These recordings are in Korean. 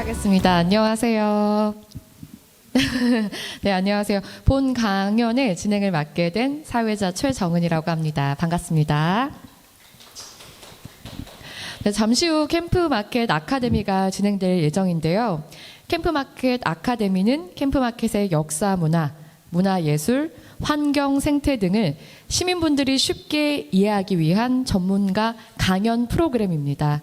하겠습니다. 안녕하세요. 네, 안녕하세요. 본 강연의 진행을 맡게 된 사회자 최정은이라고 합니다. 반갑습니다. 네, 잠시 후 캠프마켓 아카데미가 진행될 예정인데요. 캠프마켓 아카데미는 캠프마켓의 역사, 문화예술, 환경, 생태 등을 시민분들이 쉽게 이해하기 위한 전문가 강연 프로그램입니다.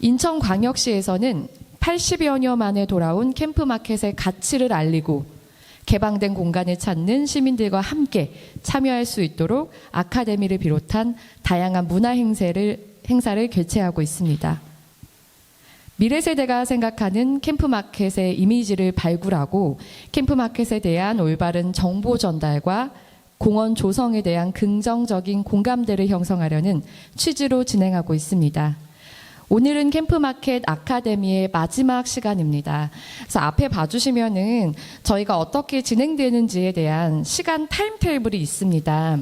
인천광역시에서는 80여 년 만에 돌아온 캠프마켓의 가치를 알리고 개방된 공간을 찾는 시민들과 함께 참여할 수 있도록 아카데미를 비롯한 다양한 문화 행사를 개최하고 있습니다. 미래 세대가 생각하는 캠프마켓의 이미지를 발굴하고 캠프마켓에 대한 올바른 정보 전달과 공원 조성에 대한 긍정적인 공감대를 형성하려는 취지로 진행하고 있습니다. 오늘은 캠프마켓 아카데미의 마지막 시간입니다. 그래서 앞에 봐주시면은 저희가 어떻게 진행되는지에 대한 시간 타임테이블이 있습니다.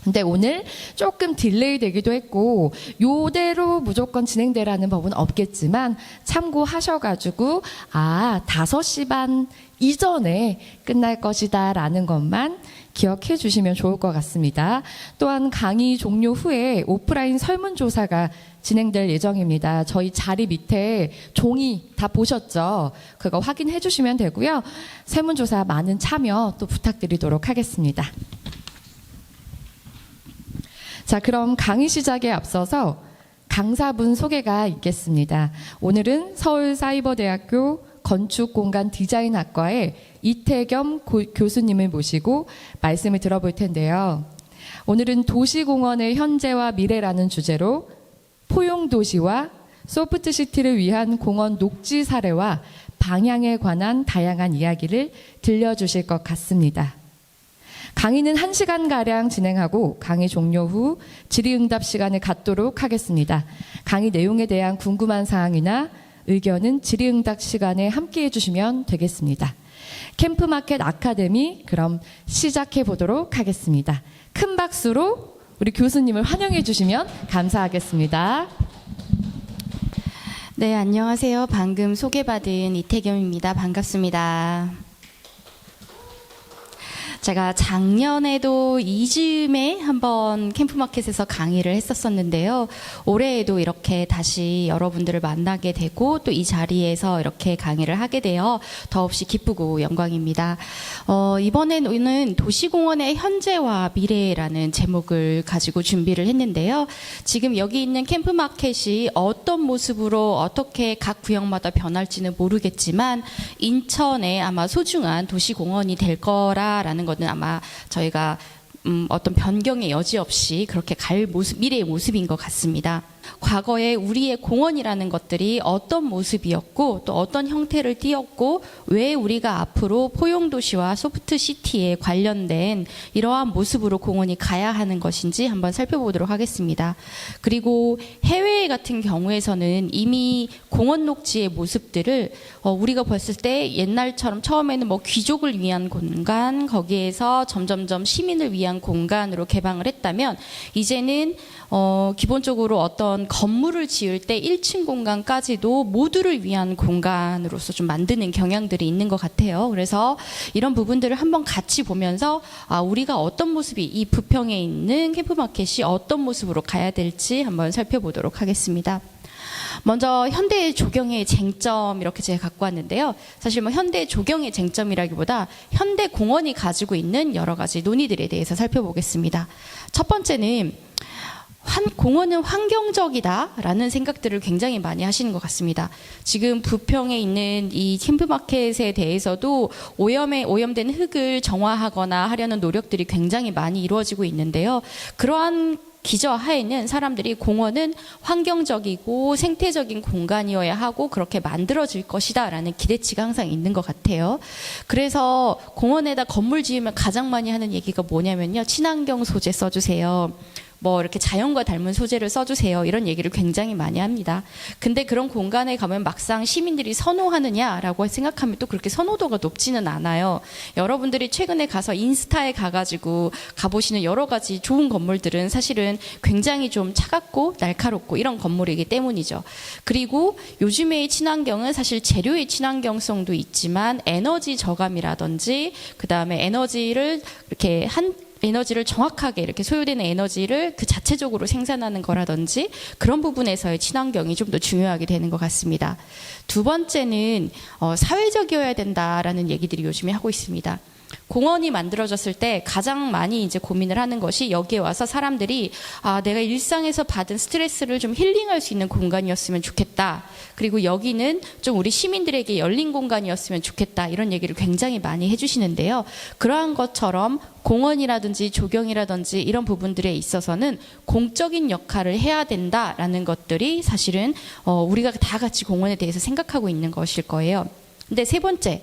근데 오늘 조금 딜레이 되기도 했고 요대로 무조건 진행되라는 법은 없겠지만 참고하셔가지고 5시 반 이전에 끝날 것이다 라는 것만 기억해 주시면 좋을 것 같습니다. 또한 강의 종료 후에 오프라인 설문조사가 진행될 예정입니다. 저희 자리 밑에 종이 다 보셨죠? 그거 확인해 주시면 되고요. 설문조사 많은 참여 또 부탁드리도록 하겠습니다. 자, 그럼 강의 시작에 앞서서 강사분 소개가 있겠습니다. 오늘은 서울사이버대학교 건축공간디자인학과의 이태겸 교수님을 모시고 말씀을 들어볼 텐데요. 오늘은 도시공원의 현재와 미래라는 주제로 포용도시와 소프트시티를 위한 공원 녹지 사례와 방향에 관한 다양한 이야기를 들려주실 것 같습니다. 강의는 1시간가량 진행하고 강의 종료 후 질의응답 시간을 갖도록 하겠습니다. 강의 내용에 대한 궁금한 사항이나 의견은 질의응답 시간에 함께해 주시면 되겠습니다. 캠프마켓 아카데미 그럼 시작해 보도록 하겠습니다. 큰 박수로 우리 교수님을 환영해 주시면 감사하겠습니다. 네, 안녕하세요. 방금 소개받은 이태겸입니다. 반갑습니다. 제가 작년에도 이즈음에 한번 캠프마켓에서 강의를 했었었는데요. 올해에도 이렇게 다시 여러분들을 만나게 되고 또 이 자리에서 이렇게 강의를 하게 되어 더없이 기쁘고 영광입니다. 이번에는 도시공원의 현재와 미래라는 제목을 가지고 준비를 했는데요. 지금 여기 있는 캠프마켓이 어떤 모습으로 어떻게 각 구역마다 변할지는 모르겠지만 인천에 아마 소중한 도시공원이 될 거라는 거는 아마 저희가 어떤 변경의 여지 없이 그렇게 갈 모습, 미래의 모습인 것 같습니다. 과거에 우리의 공원이라는 것들이 어떤 모습이었고 또 어떤 형태를 띠었고 왜 우리가 앞으로 포용도시와 소프트시티에 관련된 이러한 모습으로 공원이 가야 하는 것인지 한번 살펴보도록 하겠습니다. 그리고 해외 같은 경우에서는 이미 공원 녹지의 모습들을 우리가 봤을 때 옛날처럼 처음에는 뭐 귀족을 위한 공간, 거기에서 점점점 시민을 위한 공간으로 개방을 했다면 이제는 기본적으로 어떤 건물을 지을 때 1층 공간까지도 모두를 위한 공간으로서 좀 만드는 경향들이 있는 것 같아요. 그래서 이런 부분들을 한번 같이 보면서 우리가 어떤 모습이 이 부평에 있는 캠프마켓이 어떤 모습으로 가야 될지 한번 살펴보도록 하겠습니다. 먼저 현대 조경의 쟁점 이렇게 제가 갖고 왔는데요. 사실 뭐 현대 조경의 쟁점이라기보다 현대 공원이 가지고 있는 여러 가지 논의들에 대해서 살펴보겠습니다. 첫 번째는 공원은 환경적이다라는 생각들을 굉장히 많이 하시는 것 같습니다. 지금 부평에 있는 이 캠프마켓에 대해서도 오염된 흙을 정화하거나 하려는 노력들이 굉장히 많이 이루어지고 있는데요. 그러한 기저하에는 사람들이 공원은 환경적이고 생태적인 공간이어야 하고 그렇게 만들어질 것이다 라는 기대치가 항상 있는 것 같아요. 그래서 공원에다 건물 지으면 가장 많이 하는 얘기가 뭐냐면요. 친환경 소재 써주세요. 뭐 이렇게 자연과 닮은 소재를 써주세요. 이런 얘기를 굉장히 많이 합니다. 근데 그런 공간에 가면 막상 시민들이 선호하느냐라고 생각하면 또 그렇게 선호도가 높지는 않아요. 여러분들이 최근에 가서 인스타에 가가지고 가보시는 여러 가지 좋은 건물들은 사실은 굉장히 좀 차갑고 날카롭고 이런 건물이기 때문이죠. 그리고 요즘의 친환경은 사실 재료의 친환경성도 있지만 에너지 저감이라든지 그 다음에 에너지를 정확하게 이렇게 소요되는 에너지를 그 자체적으로 생산하는 거라든지 그런 부분에서의 친환경이 좀 더 중요하게 되는 것 같습니다. 두 번째는 사회적이어야 된다라는 얘기들이 요즘에 하고 있습니다. 공원이 만들어졌을 때 가장 많이 이제 고민을 하는 것이 여기에 와서 사람들이 내가 일상에서 받은 스트레스를 좀 힐링할 수 있는 공간이었으면 좋겠다. 그리고 여기는 좀 우리 시민들에게 열린 공간이었으면 좋겠다. 이런 얘기를 굉장히 많이 해주시는데요. 그러한 것처럼 공원이라든지 조경이라든지 이런 부분들에 있어서는 공적인 역할을 해야 된다라는 것들이 사실은 우리가 다 같이 공원에 대해서 생각하고 있는 것일 거예요. 근데 세 번째,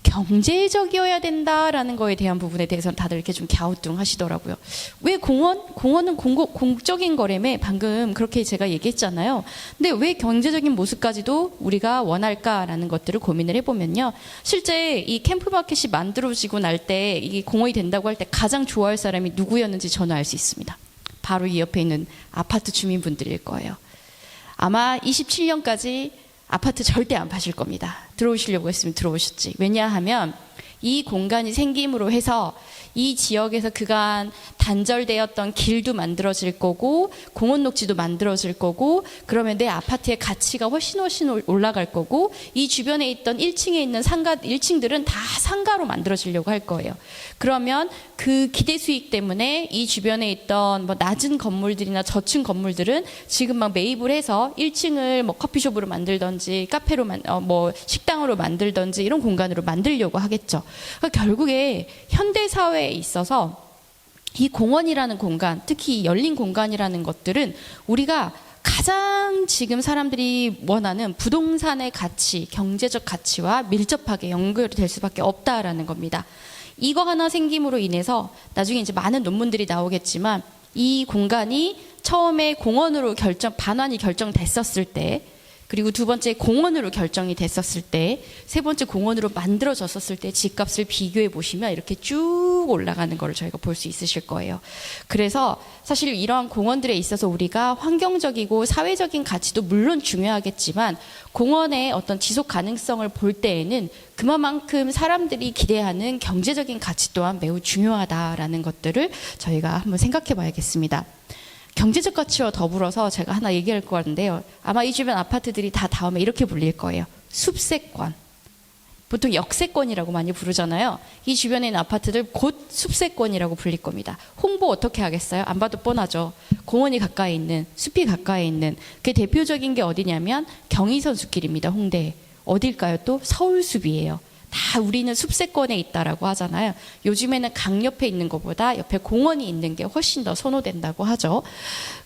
경제적이어야 된다라는 거에 대한 부분에 대해서는 다들 이렇게 좀 갸우뚱하시더라고요. 왜 공원은 공적인 거라며 방금 그렇게 제가 얘기했잖아요. 근데 왜 경제적인 모습까지도 우리가 원할까라는 것들을 고민을 해보면요. 실제 이 캠프마켓이 만들어지고 날 때 이게 공원이 된다고 할 때 가장 좋아할 사람이 누구였는지 저는 알 수 있습니다. 바로 이 옆에 있는 아파트 주민분들일 거예요. 아마 27년까지 아파트 절대 안 파실 겁니다. 들어오시려고 했으면 들어오셨지. 왜냐하면 이 공간이 생김으로 해서 이 지역에서 그간 단절되었던 길도 만들어질 거고 공원 녹지도 만들어질 거고 그러면 내 아파트의 가치가 훨씬 올라갈 거고 이 주변에 있던 1층에 있는 1층들은 다 상가로 만들어지려고 할 거예요. 그러면 그 기대 수익 때문에 이 주변에 있던 뭐 낮은 건물들이나 저층 건물들은 지금 막 매입을 해서 1층을 뭐 커피숍으로 만들던지 카페로 뭐 식당으로 만들던지 이런 공간으로 만들려고 하겠죠. 그러니까 결국에 현대 사회에 있어서 이 공원이라는 공간, 특히 이 열린 공간이라는 것들은 우리가 가장 지금 사람들이 원하는 부동산의 가치, 경제적 가치와 밀접하게 연결될 수밖에 없다라는 겁니다. 이거 하나 생김으로 인해서 나중에 이제 많은 논문들이 나오겠지만 이 공간이 처음에 공원으로 반환이 결정됐었을 때, 그리고 두 번째 공원으로 결정이 됐었을 때, 세 번째 공원으로 만들어졌었을 때 집값을 비교해 보시면 이렇게 쭉 올라가는 걸 저희가 볼 수 있으실 거예요. 그래서 사실 이러한 공원들에 있어서 우리가 환경적이고 사회적인 가치도 물론 중요하겠지만 공원의 어떤 지속 가능성을 볼 때에는 그만큼 사람들이 기대하는 경제적인 가치 또한 매우 중요하다라는 것들을 저희가 한번 생각해 봐야겠습니다. 경제적 가치와 더불어서 제가 하나 얘기할 거 같은데요. 아마 이 주변 아파트들이 다 다음에 이렇게 불릴 거예요. 숲세권. 보통 역세권이라고 많이 부르잖아요. 이 주변에 있는 아파트들 곧 숲세권이라고 불릴 겁니다. 홍보 어떻게 하겠어요? 안 봐도 뻔하죠. 공원이 가까이 있는, 숲이 가까이 있는. 그 대표적인 게 어디냐면 경의선 숲길입니다. 홍대. 어딜까요? 또 서울숲이에요. 다 우리는 숲세권에 있다라고 하잖아요. 요즘에는 강 옆에 있는 것보다 옆에 공원이 있는 게 훨씬 더 선호된다고 하죠.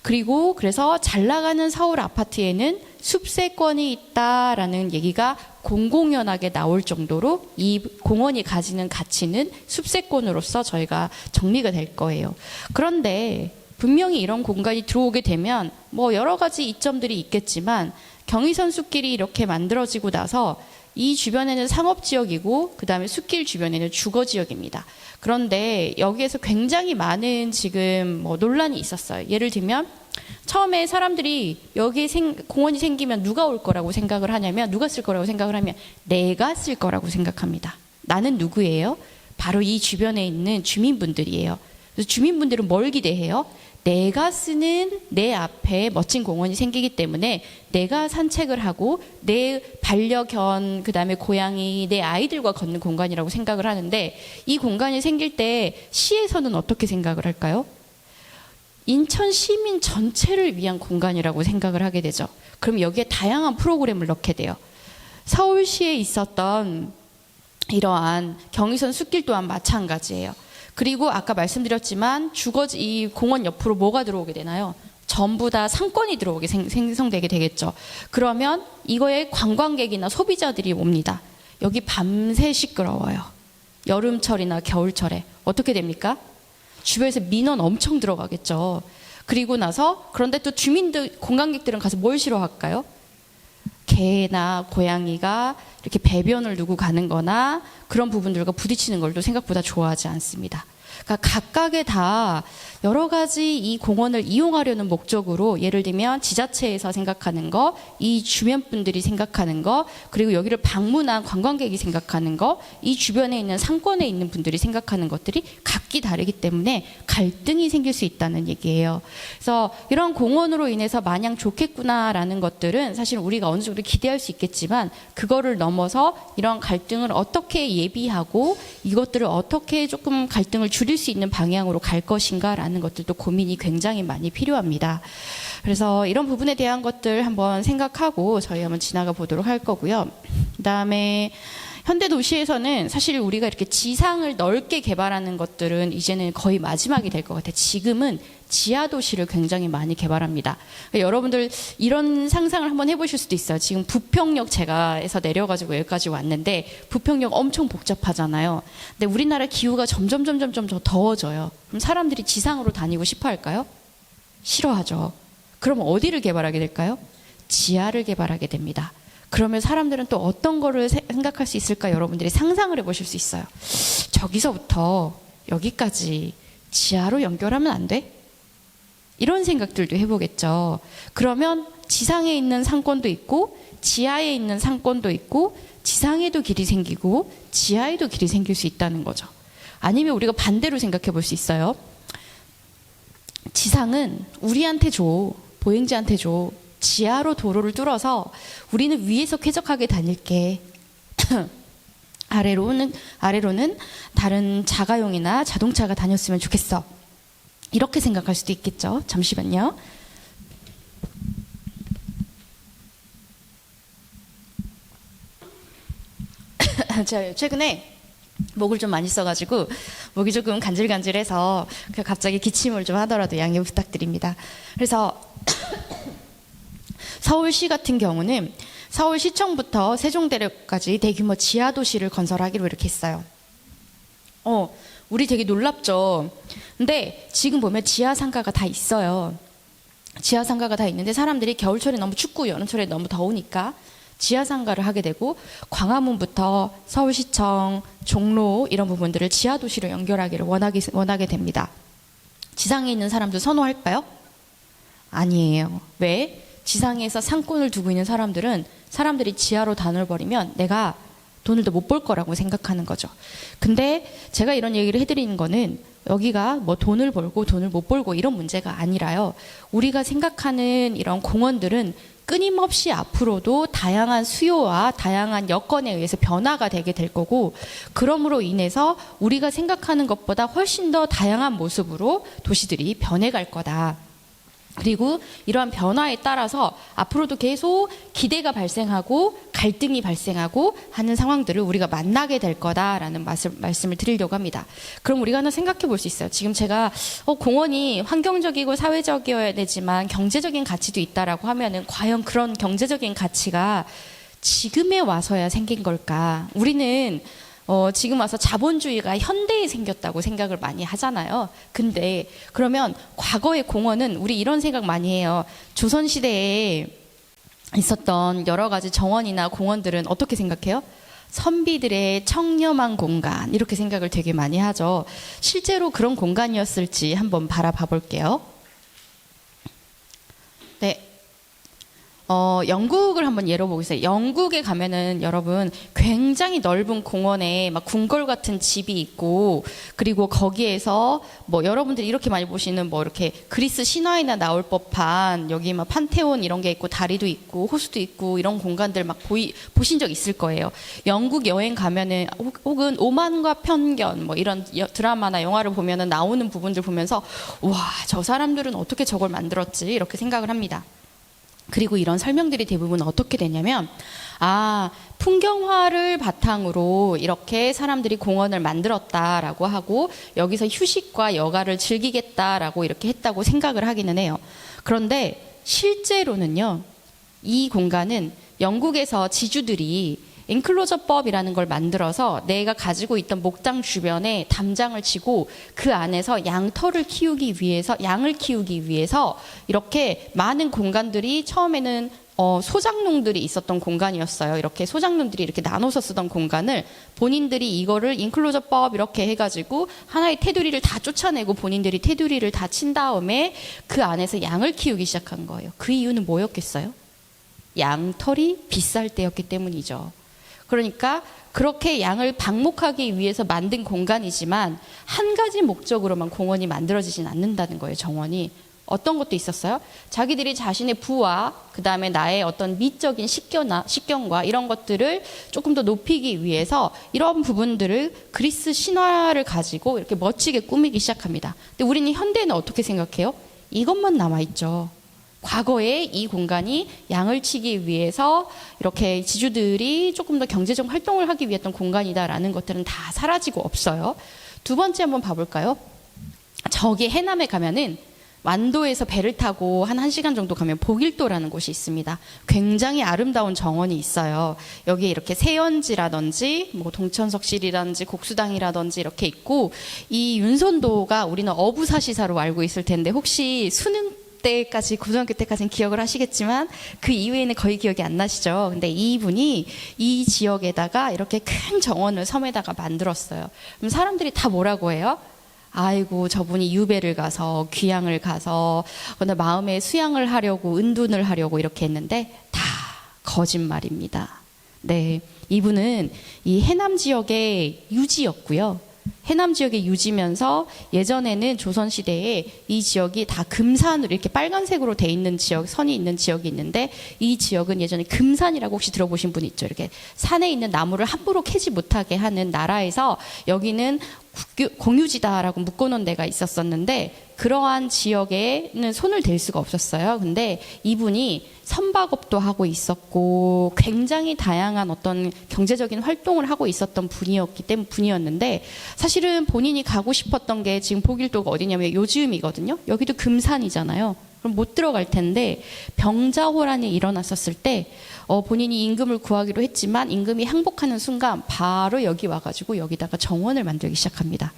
그리고 그래서 잘 나가는 서울 아파트에는 숲세권이 있다라는 얘기가 공공연하게 나올 정도로 이 공원이 가지는 가치는 숲세권으로서 저희가 정리가 될 거예요. 그런데 분명히 이런 공간이 들어오게 되면 뭐 여러 가지 이점들이 있겠지만 경의선 숲길이 이렇게 만들어지고 나서 이 주변에는 상업지역이고 그 다음에 숲길 주변에는 주거지역입니다. 그런데 여기에서 굉장히 많은 지금 뭐 논란이 있었어요. 예를 들면 처음에 사람들이 여기에 공원이 생기면 누가 올 거라고 생각을 하냐면 누가 쓸 거라고 생각을 하면 내가 쓸 거라고 생각합니다. 나는 누구예요? 바로 이 주변에 있는 주민분들이에요. 그래서 주민분들은 뭘 기대해요? 내가 쓰는 내 앞에 멋진 공원이 생기기 때문에 내가 산책을 하고 내 반려견, 그 다음에 고양이, 내 아이들과 걷는 공간이라고 생각을 하는데 이 공간이 생길 때 시에서는 어떻게 생각을 할까요? 인천 시민 전체를 위한 공간이라고 생각을 하게 되죠. 그럼 여기에 다양한 프로그램을 넣게 돼요. 서울시에 있었던 이러한 경의선 숲길 또한 마찬가지예요. 그리고 아까 말씀드렸지만 이 공원 옆으로 뭐가 들어오게 되나요? 전부 다 상권이 들어오게 생성되게 되겠죠. 그러면 이거에 관광객이나 소비자들이 옵니다. 여기 밤새 시끄러워요. 여름철이나 겨울철에 어떻게 됩니까? 주변에서 민원 엄청 들어가겠죠. 그리고 나서 그런데 또 주민들 관광객들은 가서 뭘 싫어할까요? 개나 고양이가 이렇게 배변을 두고 가는 거나 그런 부분들과 부딪히는 걸 또 생각보다 좋아하지 않습니다. 그러니까 각각의 다 여러 가지 이 공원을 이용하려는 목적으로 예를 들면 지자체에서 생각하는 거, 이 주변 분들이 생각하는 거, 그리고 여기를 방문한 관광객이 생각하는 거, 이 주변에 있는 상권에 있는 분들이 생각하는 것들이 각기 다르기 때문에 갈등이 생길 수 있다는 얘기예요. 그래서 이런 공원으로 인해서 마냥 좋겠구나라는 것들은 사실 우리가 어느 정도 기대할 수 있겠지만 그거를 넘어서 이런 갈등을 어떻게 예비하고 이것들을 어떻게 조금 갈등을 줄일 수 있는 방향으로 갈 것인가라는 것들도 고민이 굉장히 많이 필요합니다. 그래서 이런 부분에 대한 것들 한번 생각하고 저희 한번 지나가 보도록 할 거고요. 그다음에 현대 도시에서는 사실 우리가 이렇게 지상을 넓게 개발하는 것들은 이제는 거의 마지막이 될 것 같아요. 지금은 지하 도시를 굉장히 많이 개발합니다. 그러니까 여러분들 이런 상상을 한번 해보실 수도 있어요. 지금 부평역 제가에서 내려가지고 여기까지 왔는데 부평역 엄청 복잡하잖아요. 근데 우리나라 기후가 점점 더 더워져요. 그럼 사람들이 지상으로 다니고 싶어 할까요? 싫어하죠. 그럼 어디를 개발하게 될까요? 지하를 개발하게 됩니다. 그러면 사람들은 또 어떤 거를 생각할 수 있을까 여러분들이 상상을 해보실 수 있어요. 저기서부터 여기까지 지하로 연결하면 안 돼? 이런 생각들도 해보겠죠. 그러면 지상에 있는 상권도 있고 지하에 있는 상권도 있고 지상에도 길이 생기고 지하에도 길이 생길 수 있다는 거죠. 아니면 우리가 반대로 생각해 볼 수 있어요. 지상은 우리한테 줘. 보행자한테 줘. 지하로 도로를 뚫어서 우리는 위에서 쾌적하게 다닐게. 아래로는 다른 자가용이나 자동차가 다녔으면 좋겠어. 이렇게 생각할 수도 있겠죠. 잠시만요. 제가 최근에 목을 좀 많이 써가지고 목이 조금 간질간질해서 갑자기 기침을 좀 하더라도 양해 부탁드립니다. 그래서 서울시 같은 경우는 서울시청부터 세종대로까지 대규모 지하도시를 건설하기로 이렇게 했어요. 우리 되게 놀랍죠. 근데 지금 보면 지하상가가 다 있어요. 지하상가가 다 있는데 사람들이 겨울철에 너무 춥고 여름철에 너무 더우니까 지하상가를 하게 되고 광화문부터 서울시청, 종로 이런 부분들을 지하도시로 연결하기를 원하게 됩니다. 지상에 있는 사람들 선호할까요? 아니에요. 왜? 지상에서 상권을 두고 있는 사람들이 지하로 단을 벌이면 내가 돈을 더 못 벌 거라고 생각하는 거죠. 근데 제가 이런 얘기를 해드리는 거는 여기가 뭐 돈을 벌고 돈을 못 벌고 이런 문제가 아니라요. 우리가 생각하는 이런 공원들은 끊임없이 앞으로도 다양한 수요와 다양한 여건에 의해서 변화가 되게 될 거고 그러므로 인해서 우리가 생각하는 것보다 훨씬 더 다양한 모습으로 도시들이 변해갈 거다. 그리고 이러한 변화에 따라서 앞으로도 계속 기대가 발생하고 갈등이 발생하고 하는 상황들을 우리가 만나게 될 거다라는 말씀을 드리려고 합니다. 그럼 우리가 하나 생각해 볼 수 있어요. 지금 제가 공원이 환경적이고 사회적이어야 되지만 경제적인 가치도 있다라고 하면은 과연 그런 경제적인 가치가 지금에 와서야 생긴 걸까? 우리는 지금 와서 자본주의가 현대에 생겼다고 생각을 많이 하잖아요. 근데 그러면 과거의 공원은 우리 이런 생각 많이 해요. 조선시대에 있었던 여러 가지 정원이나 공원들은 어떻게 생각해요? 선비들의 청렴한 공간 이렇게 생각을 되게 많이 하죠. 실제로 그런 공간이었을지 한번 바라봐 볼게요. 네. 영국을 한번 예로 보겠어요. 영국에 가면은 여러분 굉장히 넓은 공원에 막 궁궐 같은 집이 있고 그리고 거기에서 뭐 여러분들이 이렇게 많이 보시는 뭐 이렇게 그리스 신화에나 나올 법한 여기 막 판테온 이런 게 있고 다리도 있고 호수도 있고 이런 공간들 막 보신 적 있을 거예요. 영국 여행 가면은 혹은 오만과 편견 뭐 이런 드라마나 영화를 보면은 나오는 부분들 보면서 와, 저 사람들은 어떻게 저걸 만들었지 이렇게 생각을 합니다. 그리고 이런 설명들이 대부분 어떻게 되냐면 풍경화를 바탕으로 이렇게 사람들이 공원을 만들었다라고 하고 여기서 휴식과 여가를 즐기겠다라고 이렇게 했다고 생각을 하기는 해요. 그런데 실제로는요. 이 공간은 영국에서 지주들이 엔클로저법이라는 걸 만들어서 내가 가지고 있던 목장 주변에 담장을 치고 그 안에서 양털을 키우기 위해서, 양을 키우기 위해서 이렇게 많은 공간들이 처음에는 소장농들이 있었던 공간이었어요. 이렇게 소장농들이 이렇게 나눠서 쓰던 공간을 본인들이 이거를 인클로저법 이렇게 해가지고 하나의 테두리를 다 쫓아내고 본인들이 테두리를 다 친 다음에 그 안에서 양을 키우기 시작한 거예요. 그 이유는 뭐였겠어요? 양털이 비쌀 때였기 때문이죠. 그러니까 그렇게 양을 방목하기 위해서 만든 공간이지만 한 가지 목적으로만 공원이 만들어지진 않는다는 거예요. 정원이. 어떤 것도 있었어요? 자기들이 자신의 부와 그 다음에 나의 어떤 미적인 식견과 이런 것들을 조금 더 높이기 위해서 이런 부분들을 그리스 신화를 가지고 이렇게 멋지게 꾸미기 시작합니다. 근데 우리는 현대에는 어떻게 생각해요? 이것만 남아있죠. 과거에 이 공간이 양을 치기 위해서 이렇게 지주들이 조금 더 경제적 활동을 하기 위했던 공간이다라는 것들은 다 사라지고 없어요. 두 번째 한번 봐볼까요? 저기 해남에 가면은 완도에서 배를 타고 한 1시간 정도 가면 복일도라는 곳이 있습니다. 굉장히 아름다운 정원이 있어요. 여기에 이렇게 세연지라든지 뭐 동천석실이라든지 곡수당이라든지 이렇게 있고, 이 윤선도가 우리는 어부사시사로 알고 있을 텐데 혹시 수능 때까지, 고등학교 때까지는 기억을 하시겠지만 그 이후에는 거의 기억이 안 나시죠. 근데 이분이 이 지역에다가 이렇게 큰 정원을 섬에다가 만들었어요. 그럼 사람들이 다 뭐라고 해요? 아이고, 저분이 유배를 가서 귀향을 가서 오늘 마음에 수양을 하려고 은둔을 하려고 이렇게 했는데 다 거짓말입니다. 네, 이분은 이 해남 지역의 유지였고요. 해남 지역의 유지면서 예전에는 조선시대에 이 지역이 다 금산으로 이렇게 빨간색으로 돼 있는 지역, 선이 있는 지역이 있는데 이 지역은 예전에 금산이라고 혹시 들어보신 분 있죠? 이렇게 산에 있는 나무를 함부로 캐지 못하게 하는 나라에서 여기는 공유지다라고 묶어놓은 데가 있었었는데 그러한 지역에는 손을 댈 수가 없었어요. 근데 이분이 선박업도 하고 있었고 굉장히 다양한 어떤 경제적인 활동을 하고 있었던 분이었는데 사실은 본인이 가고 싶었던 게 지금 복일도가 어디냐면 요즘이거든요. 여기도 금산이잖아요. 그럼 못 들어갈 텐데 병자호란이 일어났었을 때 본인이 임금을 구하기로 했지만 임금이 항복하는 순간 바로 여기 와가지고 여기다가 정원을 만들기 시작합니다.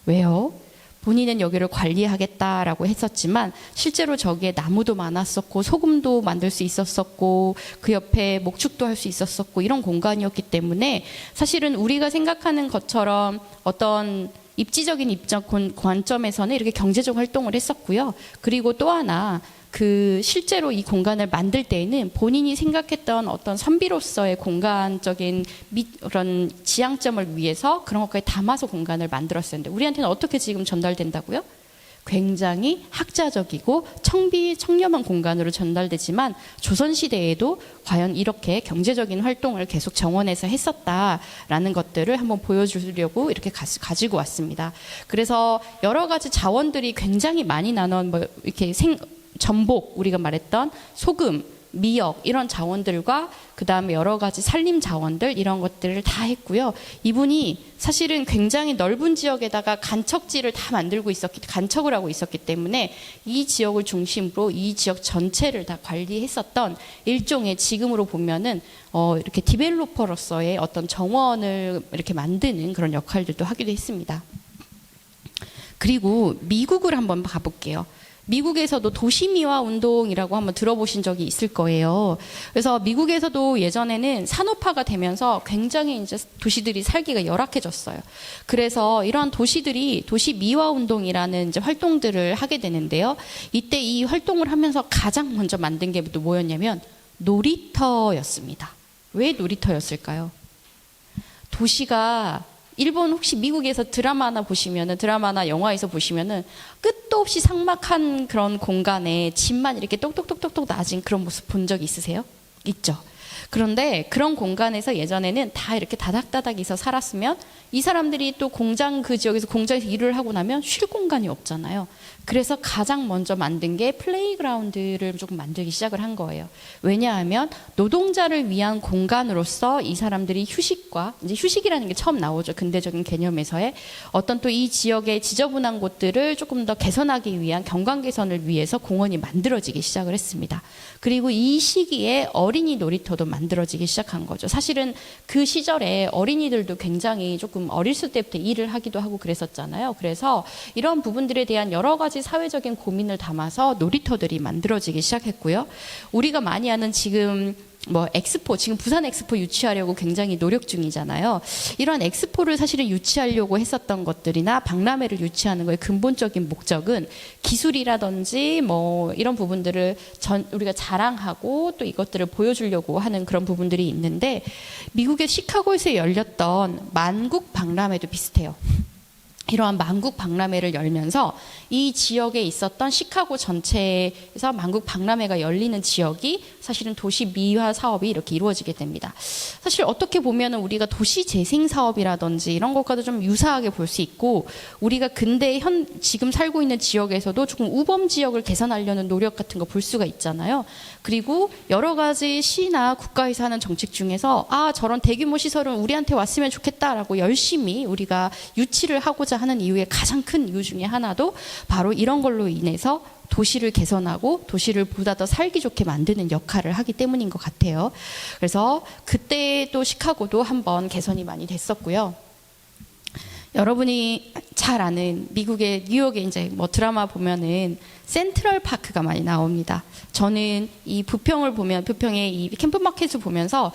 왜요? 본인은 여기를 관리하겠다라고 했었지만 실제로 저기에 나무도 많았었고 소금도 만들 수 있었었고 그 옆에 목축도 할 수 있었었고 이런 공간이었기 때문에 사실은 우리가 생각하는 것처럼 어떤 입지적인 관점에서는 이렇게 경제적 활동을 했었고요. 그리고 또 하나 실제로 이 공간을 만들 때에는 본인이 생각했던 어떤 선비로서의 공간적인 그런 지향점을 위해서 그런 것까지 담아서 공간을 만들었었는데 우리한테는 어떻게 지금 전달된다고요? 굉장히 학자적이고 청렴한 공간으로 전달되지만 조선시대에도 과연 이렇게 경제적인 활동을 계속 정원에서 했었다라는 것들을 한번 보여주려고 이렇게 가지고 왔습니다. 그래서 여러 가지 자원들이 굉장히 많이 나눠 이렇게 전복, 우리가 말했던 소금, 미역 이런 자원들과 그 다음에 여러 가지 산림 자원들 이런 것들을 다 했고요. 이분이 사실은 굉장히 넓은 지역에다가 간척지를 다 간척을 하고 있었기 때문에 이 지역을 중심으로 이 지역 전체를 다 관리했었던 일종의 지금으로 보면은 이렇게 디벨로퍼로서의 어떤 정원을 이렇게 만드는 그런 역할들도 하기도 했습니다. 그리고 미국을 한번 가볼게요. 미국에서도 도시미화 운동이라고 한번 들어보신 적이 있을 거예요. 그래서 미국에서도 예전에는 산업화가 되면서 굉장히 이제 도시들이 살기가 열악해졌어요. 그래서 이러한 도시들이 도시미화 운동이라는 이제 활동들을 하게 되는데요. 이때 이 활동을 하면서 가장 먼저 만든 게 또 뭐였냐면 놀이터였습니다. 왜 놀이터였을까요? 도시가 일본 혹시 미국에서 드라마나 영화에서 보시면은 끝도 없이 삭막한 그런 공간에 집만 이렇게 똑똑똑똑똑 낮은 그런 모습 본 적 있으세요? 있죠. 그런데 그런 공간에서 예전에는 다 이렇게 다닥다닥해서 살았으면 이 사람들이 또 그 지역에서 공장에서 일을 하고 나면 쉴 공간이 없잖아요. 그래서 가장 먼저 만든 게 플레이그라운드를 조금 만들기 시작을 한 거예요. 왜냐하면 노동자를 위한 공간으로서 이 사람들이 이제 휴식이라는 게 처음 나오죠. 근대적인 개념에서의 어떤 또 이 지역의 지저분한 곳들을 조금 더 개선하기 위한 경관 개선을 위해서 공원이 만들어지기 시작을 했습니다. 그리고 이 시기에 어린이 놀이터도 공간들도 만들어지기 시작한 거죠. 사실은 그 시절에 어린이들도 굉장히 조금 어렸을 때부터 일을 하기도 하고 그랬었잖아요. 그래서 이런 부분들에 대한 여러 가지 사회적인 고민을 담아서 놀이터들이 만들어지기 시작했고요. 우리가 많이 아는 지금 뭐 엑스포, 지금 부산 엑스포 유치하려고 굉장히 노력 중이잖아요. 이런 엑스포를 사실은 유치하려고 했었던 것들이나 박람회를 유치하는 거의 근본적인 목적은 기술이라든지 뭐 이런 부분들을 우리가 자랑하고 또 이것들을 보여주려고 하는 그런 부분들이 있는데, 미국의 시카고에서 열렸던 만국 박람회도 비슷해요. 이러한 만국 박람회를 열면서 이 지역에 있었던 시카고 전체에서 만국 박람회가 열리는 지역이 사실은 도시 미화 사업이 이렇게 이루어지게 됩니다. 사실 어떻게 보면은 우리가 도시 재생 사업이라든지 이런 것과도 좀 유사하게 볼 수 있고, 우리가 근대 지금 살고 있는 지역에서도 조금 우범 지역을 개선하려는 노력 같은 거 볼 수가 있잖아요. 그리고 여러 가지 시나 국가에서 하는 정책 중에서 저런 대규모 시설은 우리한테 왔으면 좋겠다라고 열심히 우리가 유치를 하고자 하는 이유의 가장 큰 이유 중에 하나도 바로 이런 걸로 인해서 도시를 개선하고 도시를 보다 더 살기 좋게 만드는 역할을 하기 때문인 것 같아요. 그래서 그때 또 시카고도 한번 개선이 많이 됐었고요. 여러분이 잘 아는 미국의 뉴욕에 이제 뭐 드라마 보면은 센트럴 파크가 많이 나옵니다. 저는 이 부평의 이 캠프마켓을 보면서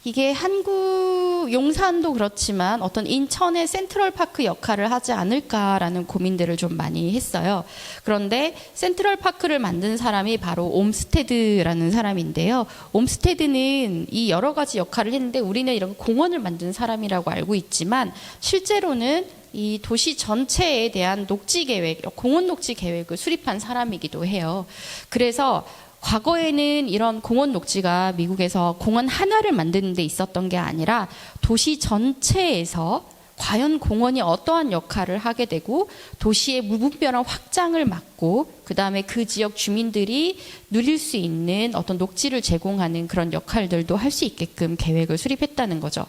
이게 한국 용산도 그렇지만 어떤 인천의 센트럴파크 역할을 하지 않을까라는 고민들을 좀 많이 했어요. 그런데 센트럴파크를 만든 사람이 바로 옴스테드라는 사람인데요. ом스테드는 이 여러 가지 역할을 했는데 우리는 이런 공원을 만든 사람이라고 알고 있지만, 실제로는 이 도시 전체에 대한 녹지 계획, 공원 녹지 계획을 수립한 사람이기도 해요. 그래서 과거에는 이런 공원 녹지가 미국에서 공원 하나를 만드는 데 있었던 게 아니라 도시 전체에서 과연 공원이 어떠한 역할을 하게 되고 도시의 무분별한 확장을 막고 그다음에 그 지역 주민들이 누릴 수 있는 어떤 녹지를 제공하는 그런 역할들도 할 수 있게끔 계획을 수립했다는 거죠.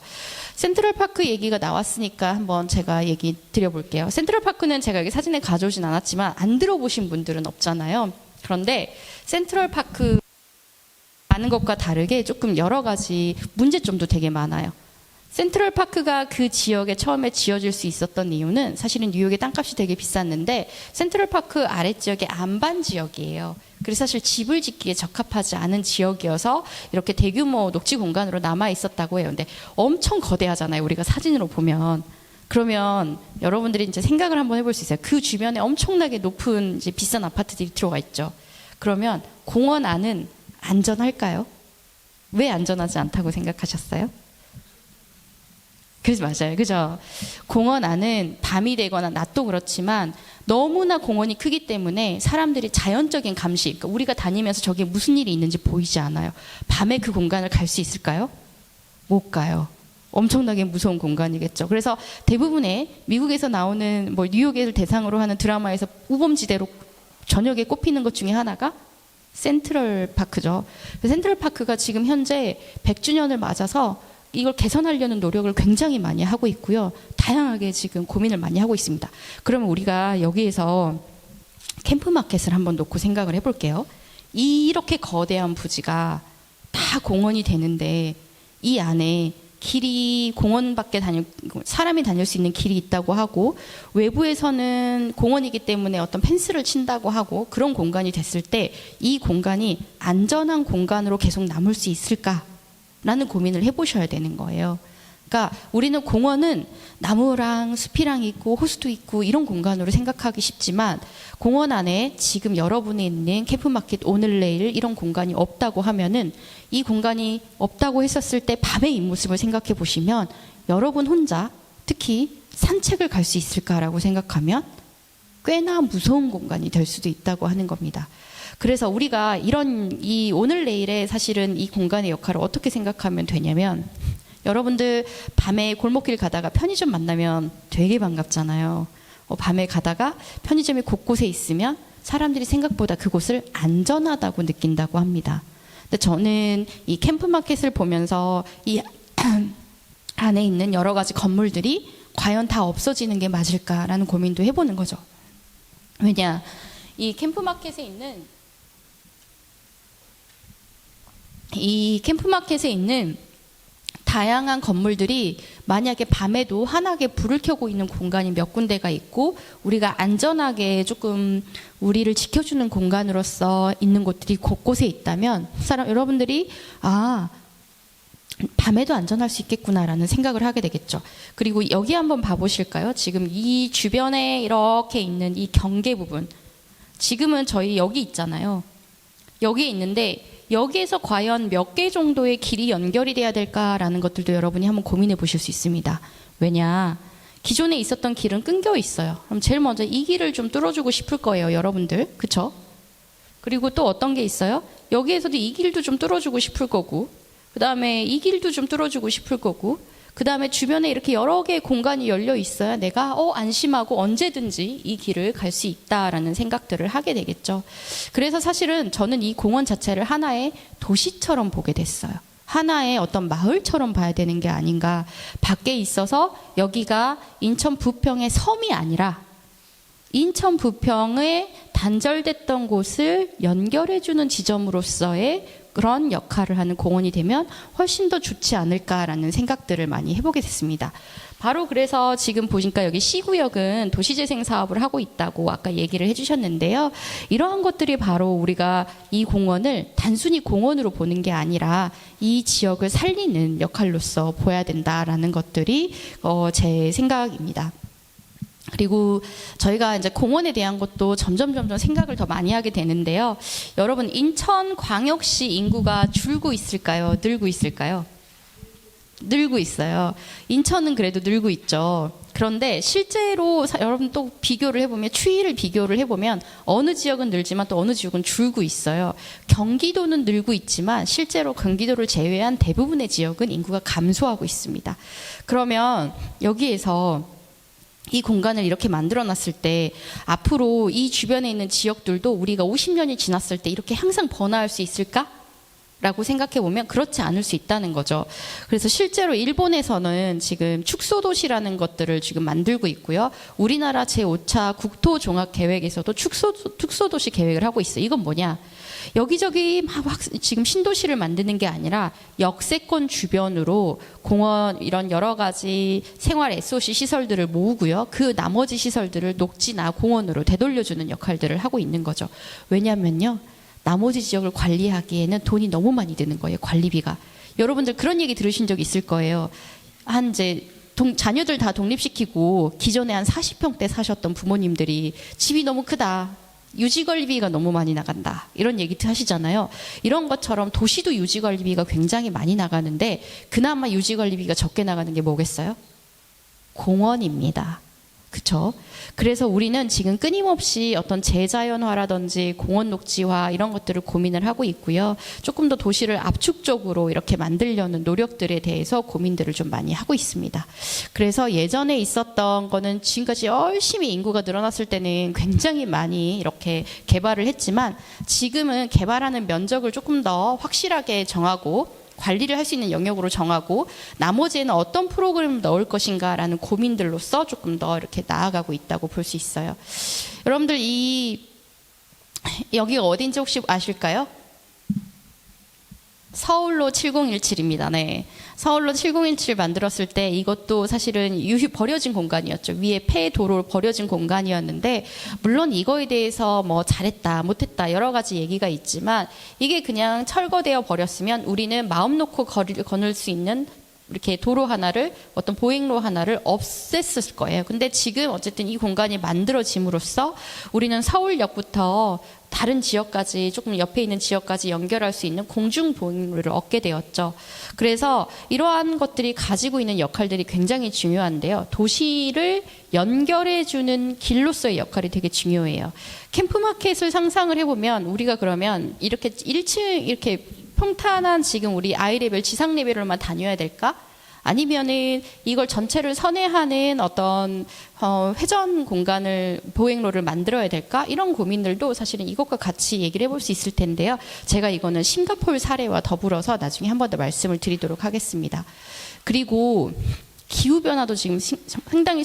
센트럴파크 얘기가 나왔으니까 한번 제가 얘기 드려볼게요. 센트럴파크는 제가 여기 사진에 가져오진 않았지만 안 들어보신 분들은 없잖아요. 그런데 센트럴파크 아는 것과 다르게 조금 여러 가지 문제점도 되게 많아요. 센트럴파크가 그 지역에 처음에 지어질 수 있었던 이유는 사실은 뉴욕의 땅값이 되게 비쌌는데 센트럴파크 아랫지역이 안반 지역이에요. 그래서 사실 집을 짓기에 적합하지 않은 지역이어서 이렇게 대규모 녹지 공간으로 남아 있었다고 해요. 근데 엄청 거대하잖아요. 우리가 사진으로 보면. 그러면 여러분들이 이제 생각을 한번 해볼 수 있어요. 그 주변에 엄청나게 높은 이제 비싼 아파트들이 들어가 있죠. 그러면 공원 안은 안전할까요? 왜 안전하지 않다고 생각하셨어요? 그래서 맞아요. 그죠? 공원 안은 밤이 되거나 낮도 그렇지만 너무나 공원이 크기 때문에 사람들이 자연적인 감시, 그러니까 우리가 다니면서 저기 무슨 일이 있는지 보이지 않아요. 밤에 그 공간을 갈 수 있을까요? 못 가요. 엄청나게 무서운 공간이겠죠. 그래서 대부분의 미국에서 나오는 뭐 뉴욕을 대상으로 하는 드라마에서 우범지대로 저녁에 꼽히는 것 중에 하나가 센트럴파크죠. 센트럴파크가 지금 현재 100주년을 맞아서 이걸 개선하려는 노력을 굉장히 많이 하고 있고요. 다양하게 지금 고민을 많이 하고 있습니다. 그러면 우리가 여기에서 캠프마켓을 한번 놓고 생각을 해볼게요. 이렇게 거대한 부지가 다 공원이 되는데 이 안에 길이 공원 밖에 사람이 다닐 수 있는 길이 있다고 하고 외부에서는 공원이기 때문에 어떤 펜스를 친다고 하고 그런 공간이 됐을 때 이 공간이 안전한 공간으로 계속 남을 수 있을까라는 고민을 해보셔야 되는 거예요. 그러니까 우리는 공원은 나무랑 숲이랑 있고 호수도 있고 이런 공간으로 생각하기 쉽지만 공원 안에 지금 여러분이 있는 캠프마켓 오늘 내일 이런 공간이 없다고 하면은 이 공간이 없다고 했었을 때 밤의 입모습을 생각해 보시면 여러분 혼자 특히 산책을 갈 수 있을까라고 생각하면 꽤나 무서운 공간이 될 수도 있다고 하는 겁니다. 그래서 우리가 이 오늘 내일에 사실은 이 공간의 역할을 어떻게 생각하면 되냐면 여러분들 밤에 골목길 가다가 편의점 만나면 되게 반갑잖아요. 밤에 가다가 편의점이 곳곳에 있으면 사람들이 생각보다 그곳을 안전하다고 느낀다고 합니다. 근데 저는 이 캠프마켓을 보면서 이 안에 있는 여러 가지 건물들이 과연 다 없어지는 게 맞을까라는 고민도 해보는 거죠. 왜냐, 이 캠프마켓에 있는 이 캠프마켓에 있는 다양한 건물들이 만약에 밤에도 환하게 불을 켜고 있는 공간이 몇 군데가 있고 우리가 안전하게 조금 우리를 지켜주는 공간으로서 있는 곳들이 곳곳에 있다면 여러분들이 밤에도 안전할 수 있겠구나라는 생각을 하게 되겠죠. 그리고 여기 한번 봐보실까요? 지금 이 주변에 이렇게 있는 이 경계 부분, 지금은 저희 여기 있잖아요. 여기에 있는데 여기에서 과연 몇 개 정도의 길이 연결이 돼야 될까라는 것들도 여러분이 한번 고민해 보실 수 있습니다. 왜냐? 기존에 있었던 길은 끊겨 있어요. 그럼 제일 먼저 이 길을 좀 뚫어주고 싶을 거예요, 여러분들. 그쵸? 그리고 또 어떤 게 있어요? 여기에서도 이 길도 좀 뚫어주고 싶을 거고, 그 다음에 이 길도 좀 뚫어주고 싶을 거고, 그 다음에 주변에 이렇게 여러 개의 공간이 열려 있어야 내가 안심하고 언제든지 이 길을 갈 수 있다라는 생각들을 하게 되겠죠. 그래서 사실은 저는 이 공원 자체를 하나의 도시처럼 보게 됐어요. 하나의 어떤 마을처럼 봐야 되는 게 아닌가. 밖에 있어서 여기가 인천 부평의 섬이 아니라 인천 부평의 단절됐던 곳을 연결해주는 지점으로서의 그런 역할을 하는 공원이 되면 훨씬 더 좋지 않을까라는 생각들을 많이 해보게 됐습니다. 바로 그래서 지금 보니까 여기 C구역은 도시재생 사업을 하고 있다고 아까 얘기를 해주셨는데요. 이러한 것들이 바로 우리가 이 공원을 단순히 공원으로 보는 게 아니라 이 지역을 살리는 역할로서 보아야 된다라는 것들이 제 생각입니다. 그리고 저희가 이제 공원에 대한 것도 점점 생각을 더 많이 하게 되는데요. 여러분, 인천광역시 인구가 줄고 있을까요? 늘고 있을까요? 늘고 있어요. 인천은 그래도 늘고 있죠. 그런데 실제로 여러분 또 비교를 해보면, 추이를 비교를 해보면 어느 지역은 늘지만 또 어느 지역은 줄고 있어요. 경기도는 늘고 있지만 실제로 경기도를 제외한 대부분의 지역은 인구가 감소하고 있습니다. 그러면 여기에서 이 공간을 이렇게 만들어 놨을 때 앞으로 이 주변에 있는 지역들도 우리가 50년이 지났을 때 이렇게 항상 번화할 수 있을까? 라고 생각해 보면 그렇지 않을 수 있다는 거죠. 그래서 실제로 일본에서는 지금 축소도시라는 것들을 지금 만들고 있고요. 우리나라 제5차 국토종합계획에서도 축소도시 계획을 하고 있어요. 이건 뭐냐? 여기저기 막 지금 신도시를 만드는 게 아니라 역세권 주변으로 공원 이런 여러 가지 생활 SOC 시설들을 모으고요. 그 나머지 시설들을 녹지나 공원으로 되돌려주는 역할들을 하고 있는 거죠. 왜냐면요, 나머지 지역을 관리하기에는 돈이 너무 많이 드는 거예요. 관리비가. 여러분들 그런 얘기 들으신 적 있을 거예요. 자녀들 다 독립시키고 기존에 한 40평대 사셨던 부모님들이 집이 너무 크다, 유지관리비가 너무 많이 나간다, 이런 얘기 하시잖아요. 이런 것처럼 도시도 유지관리비가 굉장히 많이 나가는데 그나마 유지관리비가 적게 나가는 게 뭐겠어요? 공원입니다. 그쵸? 그래서 우리는 지금 끊임없이 어떤 재자연화라든지 공원 녹지화 이런 것들을 고민을 하고 있고요. 조금 더 도시를 압축적으로 이렇게 만들려는 노력들에 대해서 고민들을 좀 많이 하고 있습니다. 그래서 예전에 있었던 거는 지금까지 열심히 인구가 늘어났을 때는 굉장히 많이 이렇게 개발을 했지만 지금은 개발하는 면적을 조금 더 확실하게 정하고 관리를 할 수 있는 영역으로 정하고 나머지에는 어떤 프로그램을 넣을 것인가라는 고민들로서 조금 더 이렇게 나아가고 있다고 볼 수 있어요. 여러분들 여기가 어딘지 혹시 아실까요? 서울로 7017입니다. 네. 서울로 7017 만들었을 때 이것도 사실은 버려진 공간이었죠. 위에 폐도로 버려진 공간이었는데 물론 이거에 대해서 뭐 잘했다 못했다 여러 가지 얘기가 있지만 이게 그냥 철거되어 버렸으면 우리는 마음 놓고 거닐 수 있는 이렇게 도로 하나를, 어떤 보행로 하나를 없앴을 거예요. 근데 지금 어쨌든 이 공간이 만들어짐으로써 우리는 서울역부터 다른 지역까지, 조금 옆에 있는 지역까지 연결할 수 있는 공중 보행로를 얻게 되었죠. 그래서 이러한 것들이 가지고 있는 역할들이 굉장히 중요한데요. 도시를 연결해주는 길로서의 역할이 되게 중요해요. 캠프마켓을 상상을 해보면 우리가 그러면 이렇게 1층 이렇게 평탄한 지금 우리 아이레벨, 지상 레벨로만 다녀야 될까? 아니면은 이걸 전체를 선회하는 어떤 회전 공간을, 보행로를 만들어야 될까? 이런 고민들도 사실은 이것과 같이 얘기를 해볼 수 있을 텐데요. 제가 이거는 싱가포르 사례와 더불어서 나중에 한 번 더 말씀을 드리도록 하겠습니다. 그리고 기후변화도 지금 상당히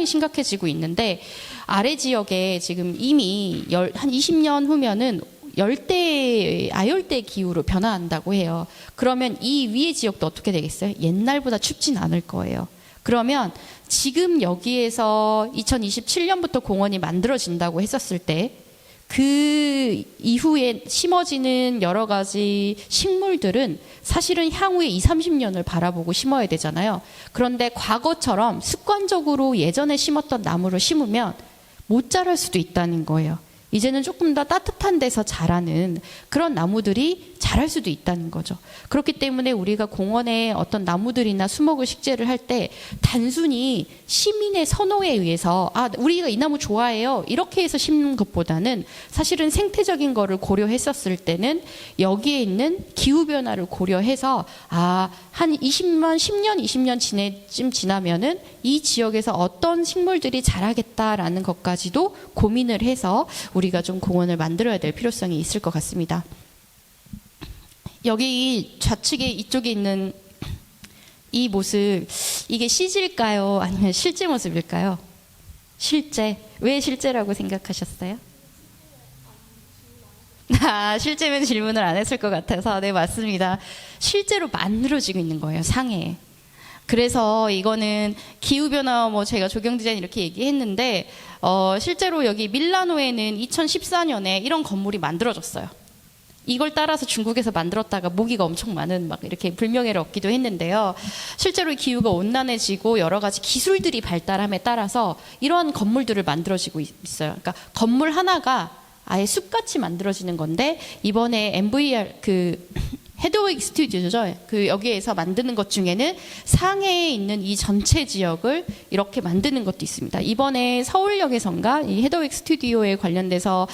심각해지고 있는데 아래 지역에 지금 이미 한 20년 후면은 아열대 기후로 변화한다고 해요. 그러면 이 위의 지역도 어떻게 되겠어요? 옛날보다 춥진 않을 거예요. 그러면 지금 여기에서 2027년부터 공원이 만들어진다고 했었을 때 그 이후에 심어지는 여러 가지 식물들은 사실은 향후에 20, 30년을 바라보고 심어야 되잖아요. 그런데 과거처럼 습관적으로 예전에 심었던 나무를 심으면 못 자랄 수도 있다는 거예요. 이제는 조금 더 따뜻한 데서 자라는 그런 나무들이 자랄 수도 있다는 거죠. 그렇기 때문에 우리가 공원에 어떤 나무들이나 수목을 식재를 할 때 단순히 시민의 선호에 의해서 우리가 이 나무 좋아해요 이렇게 해서 심는 것보다는 사실은 생태적인 거를 고려했었을 때는 여기에 있는 기후변화를 고려해서 한 10년, 20년 지나면은 이 지역에서 어떤 식물들이 자라겠다라는 것까지도 고민을 해서 우리가 좀 공원을 만들어야 될 필요성이 있을 것 같습니다. 여기 좌측에 이쪽에 있는 이 모습, 이게 CG일까요? 아니면 실제 모습일까요? 실제. 왜 실제라고 생각하셨어요? 실제면 질문을 안 했을 것 같아서. 네, 맞습니다. 실제로 만들어지고 있는 거예요, 상해에. 그래서 이거는 기후변화, 제가 조경 디자인 이렇게 얘기했는데, 실제로 여기 밀라노에는 2014년에 이런 건물이 만들어졌어요. 이걸 따라서 중국에서 만들었다가 모기가 엄청 많은 이렇게 불명예를 얻기도 했는데요. 실제로 기후가 온난해지고 여러 가지 기술들이 발달함에 따라서 이러한 건물들을 만들어지고 있어요. 그러니까 건물 하나가 아예 숲같이 만들어지는 건데 이번에 MVR 헤드윅 스튜디오죠. 여기에서 만드는 것 중에는 상해에 있는 이 전체 지역을 이렇게 만드는 것도 있습니다. 이번에 서울역에선가 이 헤드윅 스튜디오에 관련돼서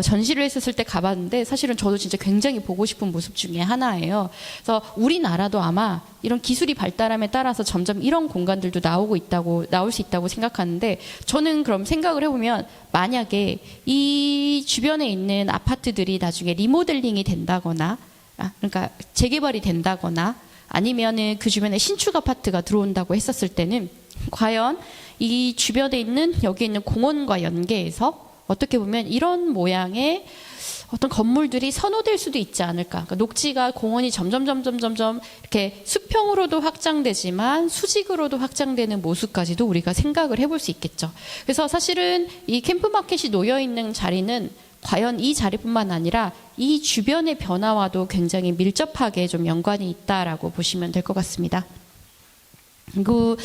전시를 했었을 때 가봤는데 사실은 저도 진짜 굉장히 보고 싶은 모습 중에 하나예요. 그래서 우리나라도 아마 이런 기술이 발달함에 따라서 점점 이런 공간들도 나올 수 있다고 생각하는데 저는 그럼 생각을 해보면 만약에 이 주변에 있는 아파트들이 나중에 리모델링이 된다거나 그러니까 재개발이 된다거나 아니면은 그 주변에 신축 아파트가 들어온다고 했었을 때는 과연 이 주변에 있는 여기 있는 공원과 연계해서 어떻게 보면 이런 모양의 어떤 건물들이 선호될 수도 있지 않을까. 그러니까 녹지가 공원이 점점 이렇게 수평으로도 확장되지만 수직으로도 확장되는 모습까지도 우리가 생각을 해볼 수 있겠죠. 그래서 사실은 이 캠프마켓이 놓여 있는 자리는 과연 이 자리뿐만 아니라 이 주변의 변화와도 굉장히 밀접하게 좀 연관이 있다라고 보시면 될 것 같습니다. 그리고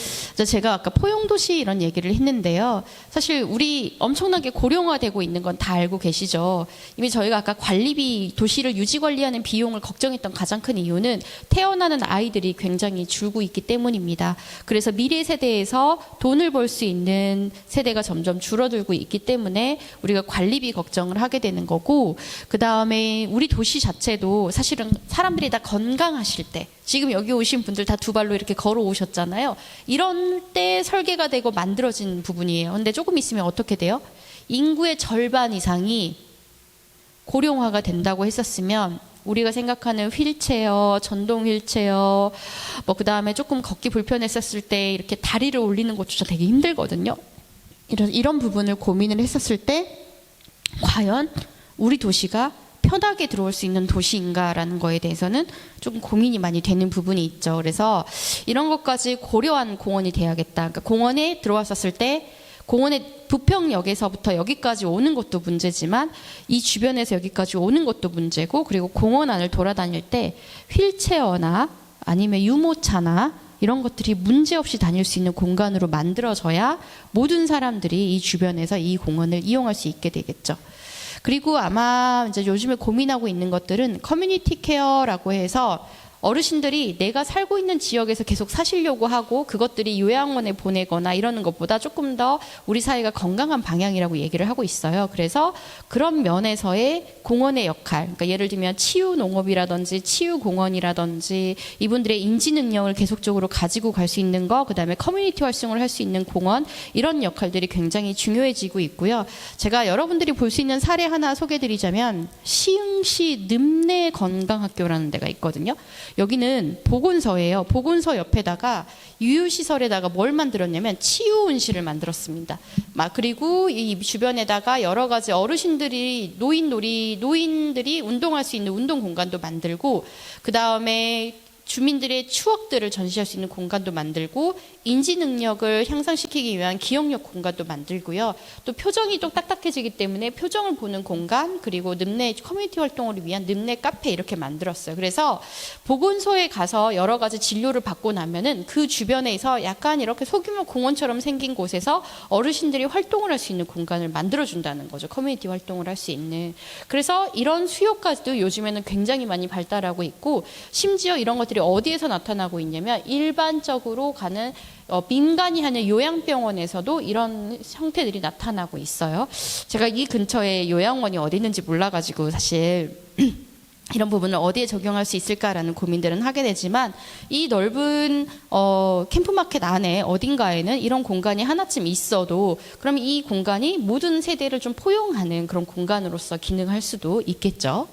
제가 아까 포용도시 이런 얘기를 했는데요. 사실 우리 엄청나게 고령화되고 있는 건 다 알고 계시죠. 이미 저희가 아까 관리비, 도시를 유지관리하는 비용을 걱정했던 가장 큰 이유는 태어나는 아이들이 굉장히 줄고 있기 때문입니다. 그래서 미래 세대에서 돈을 벌 수 있는 세대가 점점 줄어들고 있기 때문에 우리가 관리비 걱정을 하게 되는 거고, 그 다음에 우리 도시 자체도 사실은 사람들이 다 건강하실 때, 지금 여기 오신 분들 다 두 발로 이렇게 걸어오셨잖아요. 이런 때 설계가 되고 만들어진 부분이에요. 근데 조금 있으면 어떻게 돼요? 인구의 절반 이상이 고령화가 된다고 했었으면 우리가 생각하는 휠체어, 전동 휠체어, 그 다음에 조금 걷기 불편했었을 때 이렇게 다리를 올리는 것조차 되게 힘들거든요. 이런 부분을 고민을 했었을 때 과연 우리 도시가 편하게 들어올 수 있는 도시인가라는 거에 대해서는 조금 고민이 많이 되는 부분이 있죠. 그래서 이런 것까지 고려한 공원이 돼야겠다. 그러니까 공원에 들어왔었을 때 공원의 부평역에서부터 여기까지 오는 것도 문제지만 이 주변에서 여기까지 오는 것도 문제고, 그리고 공원 안을 돌아다닐 때 휠체어나 아니면 유모차나 이런 것들이 문제없이 다닐 수 있는 공간으로 만들어져야 모든 사람들이 이 주변에서 이 공원을 이용할 수 있게 되겠죠. 그리고 아마 이제 요즘에 고민하고 있는 것들은 커뮤니티 케어라고 해서 어르신들이 내가 살고 있는 지역에서 계속 사시려고 하고 그것들이 요양원에 보내거나 이러는 것보다 조금 더 우리 사회가 건강한 방향이라고 얘기를 하고 있어요. 그래서 그런 면에서의 공원의 역할, 그러니까 예를 들면 치유 농업이라든지 치유 공원이라든지 이분들의 인지 능력을 계속적으로 가지고 갈 수 있는 거, 그다음에 커뮤니티 활성을 할 수 있는 공원, 이런 역할들이 굉장히 중요해지고 있고요. 제가 여러분들이 볼 수 있는 사례 하나 소개드리자면 시흥시 늠내 건강학교라는 데가 있거든요. 여기는 보건소예요. 보건소 옆에다가 유휴시설에다가 뭘 만들었냐면 치유온실을 만들었습니다. 그리고 이 주변에다가 여러 가지 어르신들이 노인들이 운동할 수 있는 운동 공간도 만들고, 그 다음에 주민들의 추억들을 전시할 수 있는 공간도 만들고, 인지 능력을 향상시키기 위한 기억력 공간도 만들고요. 또 표정이 또 딱딱해지기 때문에 표정을 보는 공간, 그리고 늪내 커뮤니티 활동을 위한 늪내 카페 이렇게 만들었어요. 그래서 보건소에 가서 여러 가지 진료를 받고 나면은 그 주변에서 약간 이렇게 소규모 공원처럼 생긴 곳에서 어르신들이 활동을 할 수 있는 공간을 만들어준다는 거죠. 커뮤니티 활동을 할 수 있는. 그래서 이런 수요까지도 요즘에는 굉장히 많이 발달하고 있고, 심지어 이런 것들이 어디에서 나타나고 있냐면 일반적으로 가는 민간이 하는 요양병원에서도 이런 형태들이 나타나고 있어요. 제가 이 근처에 요양원이 어디 있는지 몰라가지고 사실 이런 부분을 어디에 적용할 수 있을까라는 고민들은 하게 되지만, 이 넓은 캠프마켓 안에 어딘가에는 이런 공간이 하나쯤 있어도 그럼 이 공간이 모든 세대를 좀 포용하는 그런 공간으로서 기능할 수도 있겠죠.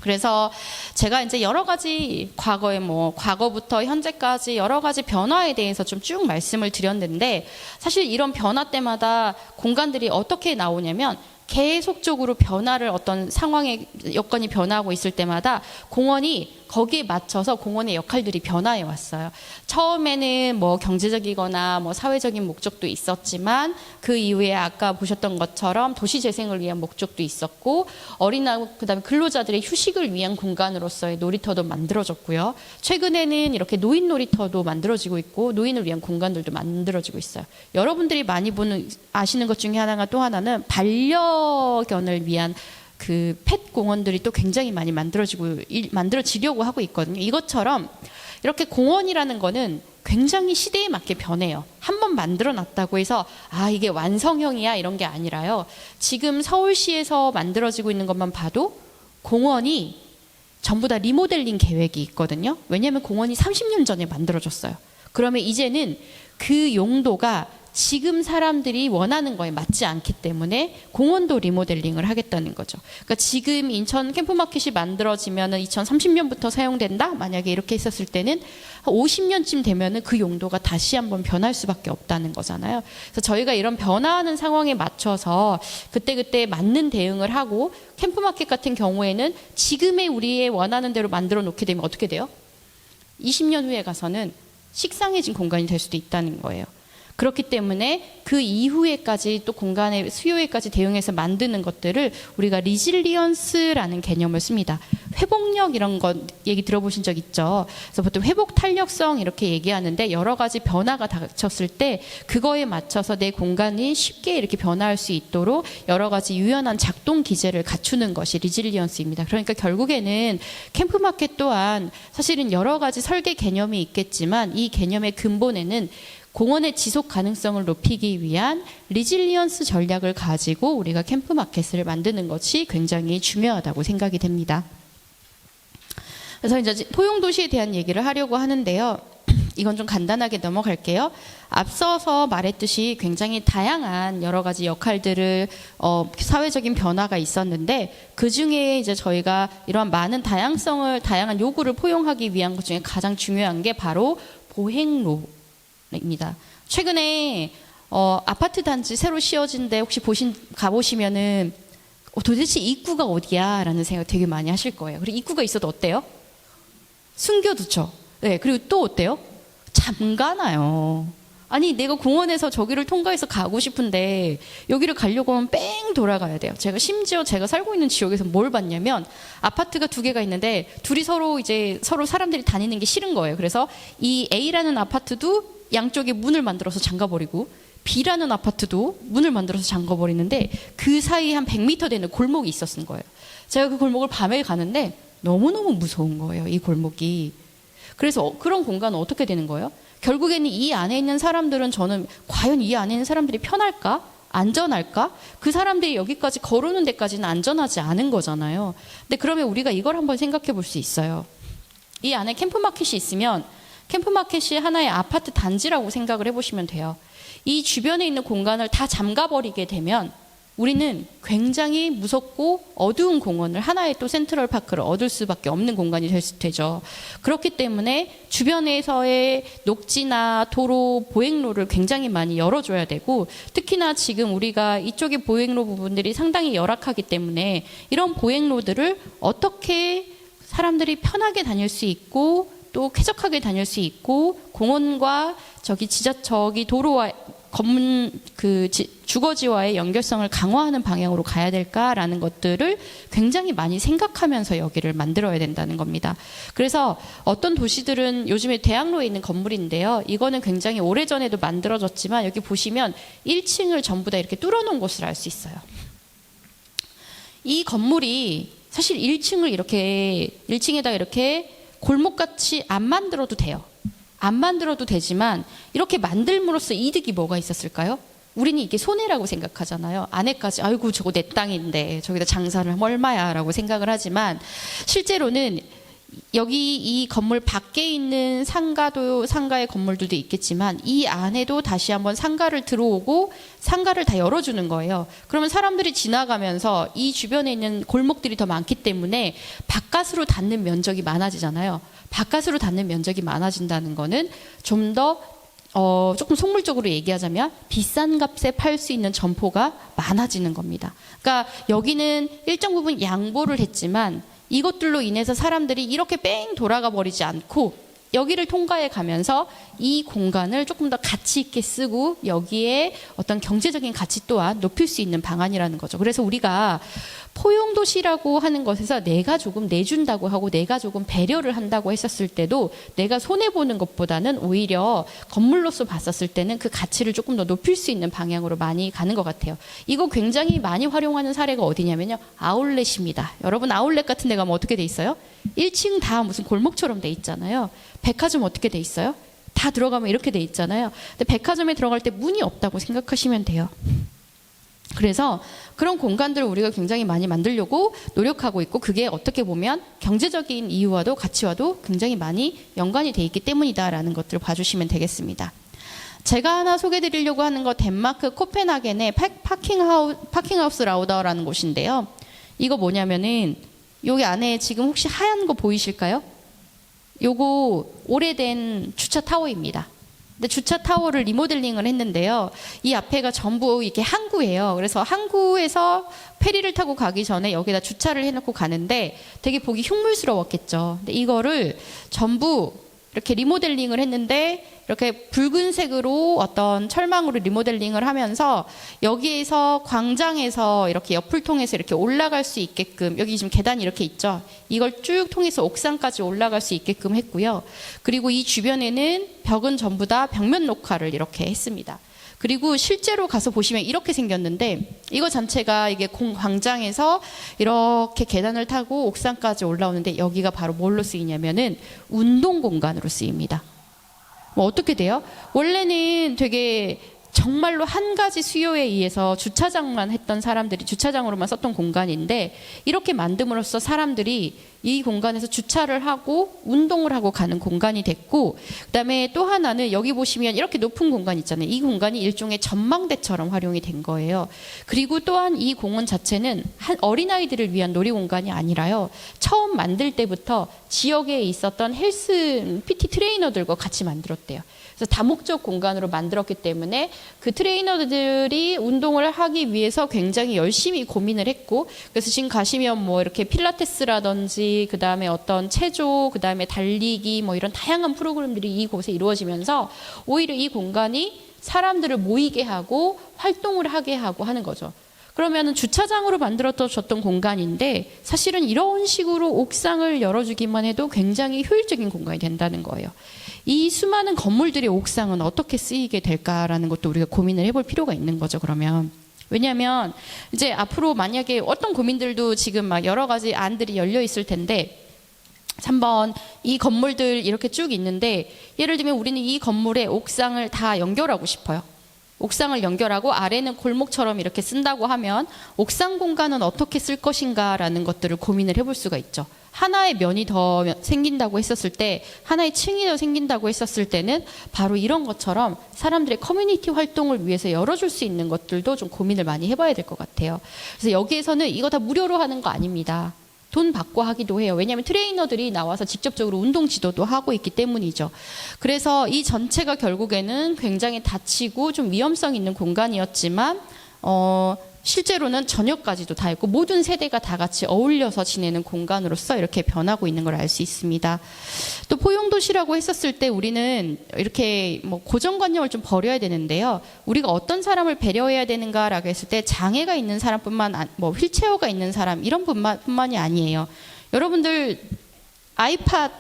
그래서 제가 이제 여러 가지 과거부터 현재까지 여러 가지 변화에 대해서 좀 쭉 말씀을 드렸는데, 사실 이런 변화 때마다 공간들이 어떻게 나오냐면 계속적으로 변화를, 어떤 상황의 여건이 변화하고 있을 때마다 공원이 거기에 맞춰서 공원의 역할들이 변화해 왔어요. 처음에는 경제적이거나 사회적인 목적도 있었지만, 그 이후에 아까 보셨던 것처럼 도시 재생을 위한 목적도 있었고, 그다음에 근로자들의 휴식을 위한 공간으로서의 놀이터도 만들어졌고요. 최근에는 이렇게 노인 놀이터도 만들어지고 있고, 노인을 위한 공간들도 만들어지고 있어요. 여러분들이 많이 아시는 것 중에 또 하나는 반려견을 위한 그 펫 공원들이 또 굉장히 많이 만들어지려고 하고 있거든요. 이것처럼 이렇게 공원이라는 거는 굉장히 시대에 맞게 변해요. 한번 만들어 놨다고 해서 이게 완성형이야 이런 게 아니라요. 지금 서울시에서 만들어지고 있는 것만 봐도 공원이 전부 다 리모델링 계획이 있거든요. 왜냐하면 공원이 30년 전에 만들어졌어요. 그러면 이제는 그 용도가 지금 사람들이 원하는 거에 맞지 않기 때문에 공원도 리모델링을 하겠다는 거죠. 그러니까 지금 인천 캠프마켓이 만들어지면은 2030년부터 사용된다? 만약에 이렇게 했었을 때는 50년쯤 되면은 그 용도가 다시 한번 변할 수밖에 없다는 거잖아요. 그래서 저희가 이런 변화하는 상황에 맞춰서 그때그때 맞는 대응을 하고, 캠프마켓 같은 경우에는 지금의 우리의 원하는 대로 만들어 놓게 되면 어떻게 돼요? 20년 후에 가서는 식상해진 공간이 될 수도 있다는 거예요. 그렇기 때문에 그 이후에까지 또 공간의 수요에까지 대응해서 만드는 것들을 우리가 리질리언스라는 개념을 씁니다. 회복력 이런 거 얘기 들어보신 적 있죠? 그래서 보통 회복 탄력성 이렇게 얘기하는데, 여러 가지 변화가 닥쳤을 때 그거에 맞춰서 내 공간이 쉽게 이렇게 변화할 수 있도록 여러 가지 유연한 작동 기제를 갖추는 것이 리질리언스입니다. 그러니까 결국에는 캠프마켓 또한 사실은 여러 가지 설계 개념이 있겠지만, 이 개념의 근본에는 공원의 지속 가능성을 높이기 위한 리질리언스 전략을 가지고 우리가 캠프마켓을 만드는 것이 굉장히 중요하다고 생각이 됩니다. 그래서 이제 포용도시에 대한 얘기를 하려고 하는데요. 이건 좀 간단하게 넘어갈게요. 앞서서 말했듯이 굉장히 다양한 여러 가지 역할들을 사회적인 변화가 있었는데, 그 중에 이제 저희가 이러한 많은 다양한 요구를 포용하기 위한 것 중에 가장 중요한 게 바로 보행로입니다. 최근에 아파트 단지 새로 씌워진데 혹시 가보시면은 도대체 입구가 어디야? 라는 생각 되게 많이 하실 거예요. 그리고 입구가 있어도 어때요? 숨겨두죠. 네, 그리고 또 어때요? 잠가놔요. 아니, 내가 공원에서 저기를 통과해서 가고 싶은데 여기를 가려고 하면 뺑 돌아가야 돼요. 심지어 제가 살고 있는 지역에서 뭘 봤냐면, 아파트가 2개가 있는데 둘이 서로 사람들이 다니는 게 싫은 거예요. 그래서 이 A라는 아파트도 양쪽에 문을 만들어서 잠가버리고, B라는 아파트도 문을 만들어서 잠가버리는데, 그 사이에 한 100m 되는 골목이 있었던 거예요. 제가 그 골목을 밤에 가는데 너무너무 무서운 거예요, 이 골목이. 그래서 그런 공간은 어떻게 되는 거예요? 결국에는 이 안에 있는 사람들은, 저는 과연 이 안에 있는 사람들이 편할까? 안전할까? 그 사람들이 여기까지 걸어오는 데까지는 안전하지 않은 거잖아요. 근데 그러면 우리가 이걸 한번 생각해 볼 수 있어요. 이 안에 캠프마켓이 있으면 캠프마켓이 하나의 아파트 단지라고 생각을 해보시면 돼요. 이 주변에 있는 공간을 다 잠가버리게 되면 우리는 굉장히 무섭고 어두운 공원을 하나의 또 센트럴파크를 얻을 수밖에 없는 공간이 되죠. 그렇기 때문에 주변에서의 녹지나 도로, 보행로를 굉장히 많이 열어줘야 되고, 특히나 지금 우리가 이쪽의 보행로 부분들이 상당히 열악하기 때문에 이런 보행로들을 어떻게 사람들이 편하게 다닐 수 있고 또 쾌적하게 다닐 수 있고, 공원과 저기 도로와 주거지와의 연결성을 강화하는 방향으로 가야 될까라는 것들을 굉장히 많이 생각하면서 여기를 만들어야 된다는 겁니다. 그래서 어떤 도시들은 요즘에 대학로에 있는 건물인데요. 이거는 굉장히 오래전에도 만들어졌지만 여기 보시면 1층을 전부 다 이렇게 뚫어놓은 곳을 알 수 있어요. 이 건물이 사실 1층에다가 이렇게 골목같이 안 만들어도 돼요. 안 만들어도 되지만 이렇게 만들므로써 이득이 뭐가 있었을까요? 우리는 이게 손해라고 생각하잖아요. 안에까지 아이고 저거 내 땅인데 저기다 장사를 하면 얼마야 라고 생각을 하지만, 실제로는 여기 이 건물 밖에 있는 상가의 건물들도 있겠지만 이 안에도 다시 한번 상가를 들어오고 상가를 다 열어주는 거예요. 그러면 사람들이 지나가면서 이 주변에 있는 골목들이 더 많기 때문에 바깥으로 닿는 면적이 많아지잖아요. 바깥으로 닿는 면적이 많아진다는 거는 좀 더 조금 속물적으로 얘기하자면 비싼 값에 팔 수 있는 점포가 많아지는 겁니다. 그러니까 여기는 일정 부분 양보를 했지만 이것들로 인해서 사람들이 이렇게 뺑 돌아가 버리지 않고 여기를 통과해 가면서 이 공간을 조금 더 가치 있게 쓰고 여기에 어떤 경제적인 가치 또한 높일 수 있는 방안이라는 거죠. 그래서 우리가 포용도시라고 하는 것에서 내가 조금 내준다고 하고 내가 조금 배려를 한다고 했었을 때도 내가 손해보는 것보다는 오히려 건물로서 봤었을 때는 그 가치를 조금 더 높일 수 있는 방향으로 많이 가는 것 같아요. 이거 굉장히 많이 활용하는 사례가 어디냐면요, 아울렛입니다. 여러분 아울렛 같은 데 가면 어떻게 돼 있어요? 1층 다 무슨 골목처럼 돼 있잖아요. 백화점 어떻게 돼 있어요? 다 들어가면 이렇게 돼 있잖아요. 근데 백화점에 들어갈 때 문이 없다고 생각하시면 돼요. 그래서 그런 공간들을 우리가 굉장히 많이 만들려고 노력하고 있고, 그게 어떻게 보면 경제적인 이유와도 가치와도 굉장히 많이 연관이 돼 있기 때문이다라는 것들을 봐주시면 되겠습니다. 제가 하나 소개드리려고 하는 거 덴마크 코펜하겐의 파킹하우스 라우더라는 곳인데요. 이거 뭐냐면은 여기 안에 지금 혹시 하얀 거 보이실까요? 요거 오래된 주차 타워입니다. 근데 주차 타워를 리모델링을 했는데요. 이 앞에가 전부 이렇게 항구예요. 그래서 항구에서 페리를 타고 가기 전에 여기다 주차를 해놓고 가는데 되게 보기 흉물스러웠겠죠. 근데 이거를 전부 이렇게 리모델링을 했는데 이렇게 붉은색으로 어떤 철망으로 리모델링을 하면서 여기에서 광장에서 이렇게 옆을 통해서 이렇게 올라갈 수 있게끔, 여기 지금 계단이 이렇게 있죠. 이걸 쭉 통해서 옥상까지 올라갈 수 있게끔 했고요. 그리고 이 주변에는 벽은 전부 다 벽면 녹화를 이렇게 했습니다. 그리고 실제로 가서 보시면 이렇게 생겼는데, 이거 전체가 이게 광장에서 이렇게 계단을 타고 옥상까지 올라오는데 여기가 바로 뭘로 쓰이냐면은 운동 공간으로 쓰입니다. 뭐 어떻게 돼요? 원래는 되게 정말로 한 가지 수요에 의해서 주차장만 했던 사람들이 주차장으로만 썼던 공간인데, 이렇게 만듦으로써 사람들이 이 공간에서 주차를 하고 운동을 하고 가는 공간이 됐고, 그다음에 또 하나는 여기 보시면 이렇게 높은 공간 있잖아요. 이 공간이 일종의 전망대처럼 활용이 된 거예요. 그리고 또한 이 공원 자체는 어린아이들을 위한 놀이공간이 아니라요, 처음 만들 때부터 지역에 있었던 헬스 PT 트레이너들과 같이 만들었대요. 그래서 다목적 공간으로 만들었기 때문에 그 트레이너들이 운동을 하기 위해서 굉장히 열심히 고민을 했고, 그래서 지금 가시면 뭐 이렇게 필라테스라든지 그 다음에 어떤 체조, 그 다음에 달리기 뭐 이런 다양한 프로그램들이 이곳에 이루어지면서 오히려 이 공간이 사람들을 모이게 하고 활동을 하게 하고 하는 거죠. 그러면은 주차장으로 만들어졌던 공간인데 사실은 이런 식으로 옥상을 열어주기만 해도 굉장히 효율적인 공간이 된다는 거예요. 이 수많은 건물들의 옥상은 어떻게 쓰이게 될까라는 것도 우리가 고민을 해볼 필요가 있는 거죠. 그러면 왜냐하면 이제 앞으로 만약에 어떤 고민들도 지금 막 여러 가지 안들이 열려 있을 텐데, 한번 이 건물들 이렇게 쭉 있는데 예를 들면 우리는 이 건물의 옥상을 다 연결하고 싶어요. 옥상을 연결하고 아래는 골목처럼 이렇게 쓴다고 하면 옥상 공간은 어떻게 쓸 것인가라는 것들을 고민을 해볼 수가 있죠. 하나의 면이 더 생긴다고 했었을 때, 하나의 층이 더 생긴다고 했었을 때는 바로 이런 것처럼 사람들의 커뮤니티 활동을 위해서 열어줄 수 있는 것들도 좀 고민을 많이 해봐야 될 것 같아요. 그래서 여기에서는 이거 다 무료로 하는 거 아닙니다. 돈 받고 하기도 해요. 왜냐하면 트레이너들이 나와서 직접적으로 운동 지도도 하고 있기 때문이죠. 그래서 이 전체가 결국에는 굉장히 닫히고 좀 위험성 있는 공간이었지만 실제로는 저녁까지도 다 있고 모든 세대가 다 같이 어울려서 지내는 공간으로서 이렇게 변하고 있는 걸 알 수 있습니다. 또 포용도시라고 했었을 때 우리는 이렇게 뭐 고정관념을 좀 버려야 되는데요. 우리가 어떤 사람을 배려해야 되는가라고 했을 때 장애가 있는 사람뿐만 뭐 휠체어가 있는 사람 이런 뿐만이 아니에요. 여러분들 아이팟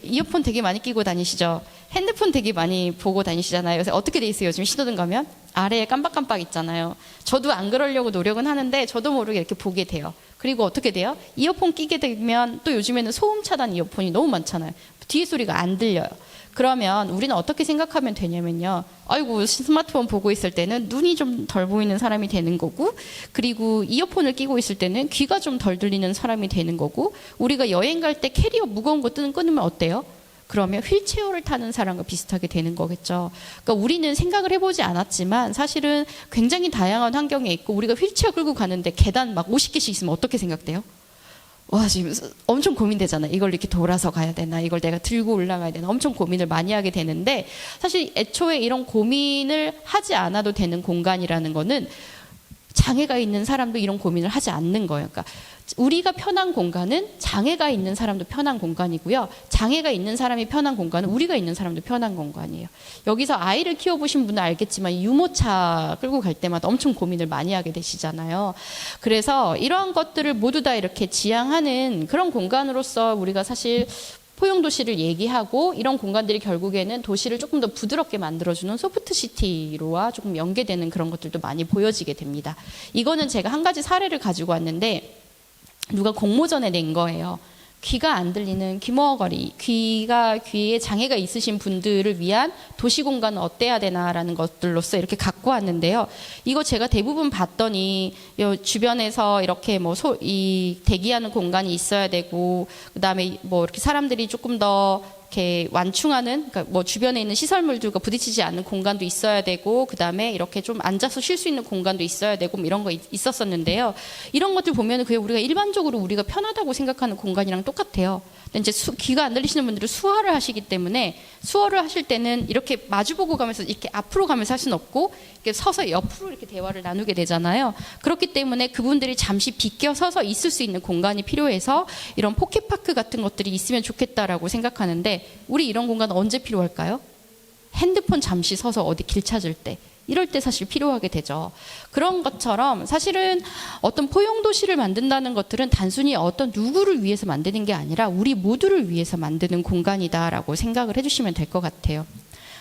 이어폰 되게 많이 끼고 다니시죠? 핸드폰 되게 많이 보고 다니시잖아요. 그래서 어떻게 돼 있어요? 요즘 신호등 가면 아래에 깜빡깜빡 있잖아요. 저도 안 그러려고 노력은 하는데 저도 모르게 이렇게 보게 돼요. 그리고 어떻게 돼요? 이어폰 끼게 되면 또 요즘에는 소음 차단 이어폰이 너무 많잖아요. 뒤에 소리가 안 들려요. 그러면 우리는 어떻게 생각하면 되냐면요. 아이고 스마트폰 보고 있을 때는 눈이 좀 덜 보이는 사람이 되는 거고, 그리고 이어폰을 끼고 있을 때는 귀가 좀 덜 들리는 사람이 되는 거고, 우리가 여행 갈 때 캐리어 무거운 거 끊으면 어때요? 그러면 휠체어를 타는 사람과 비슷하게 되는 거겠죠. 그러니까 우리는 생각을 해보지 않았지만 사실은 굉장히 다양한 환경에 있고, 우리가 휠체어 끌고 가는데 계단 막 50개씩 있으면 어떻게 생각돼요? 와, 지금 엄청 고민되잖아요. 이걸 이렇게 돌아서 가야 되나, 이걸 내가 들고 올라가야 되나, 엄청 고민을 많이 하게 되는데, 사실 애초에 이런 고민을 하지 않아도 되는 공간이라는 거는 장애가 있는 사람도 이런 고민을 하지 않는 거예요. 그러니까 우리가 편한 공간은 장애가 있는 사람도 편한 공간이고요. 장애가 있는 사람이 편한 공간은 우리가 있는 사람도 편한 공간이에요. 여기서 아이를 키워보신 분은 알겠지만 유모차 끌고 갈 때마다 엄청 고민을 많이 하게 되시잖아요. 그래서 이러한 것들을 모두 다 이렇게 지향하는 그런 공간으로서 우리가 사실 포용도시를 얘기하고, 이런 공간들이 결국에는 도시를 조금 더 부드럽게 만들어주는 소프트시티로와 조금 연계되는 그런 것들도 많이 보여지게 됩니다. 이거는 제가 한 가지 사례를 가지고 왔는데 누가 공모전에 낸 거예요. 귀가 안 들리는 귀머거리, 귀에 장애가 있으신 분들을 위한 도시 공간은 어때야 되나라는 것들로서 이렇게 갖고 왔는데요. 이거 제가 대부분 봤더니 주변에서 이렇게 이 대기하는 공간이 있어야 되고, 그다음에 뭐 이렇게 사람들이 조금 더 이렇게 완충하는, 그러니까 뭐 주변에 있는 시설물들과 부딪히지 않는 공간도 있어야 되고, 그다음에 이렇게 좀 앉아서 쉴 수 있는 공간도 있어야 되고, 뭐 이런 거 있었었는데요. 이런 것들 보면은 그냥 우리가 일반적으로 우리가 편하다고 생각하는 공간이랑 똑같아요. 근데 이제 귀가 안 들리시는 분들은 수화를 하시기 때문에, 수화를 하실 때는 이렇게 마주보고 가면서 이렇게 앞으로 가면서 할 수는 없고, 이렇게 서서 옆으로 이렇게 대화를 나누게 되잖아요. 그렇기 때문에 그분들이 잠시 비껴 서서 있을 수 있는 공간이 필요해서 이런 포켓파크 같은 것들이 있으면 좋겠다라고 생각하는데, 우리 이런 공간 언제 필요할까요? 핸드폰 잠시 서서 어디 길 찾을 때, 이럴 때 사실 필요하게 되죠. 그런 것처럼 사실은 어떤 포용도시를 만든다는 것들은 단순히 어떤 누구를 위해서 만드는 게 아니라 우리 모두를 위해서 만드는 공간이다라고 생각을 해주시면 될 것 같아요.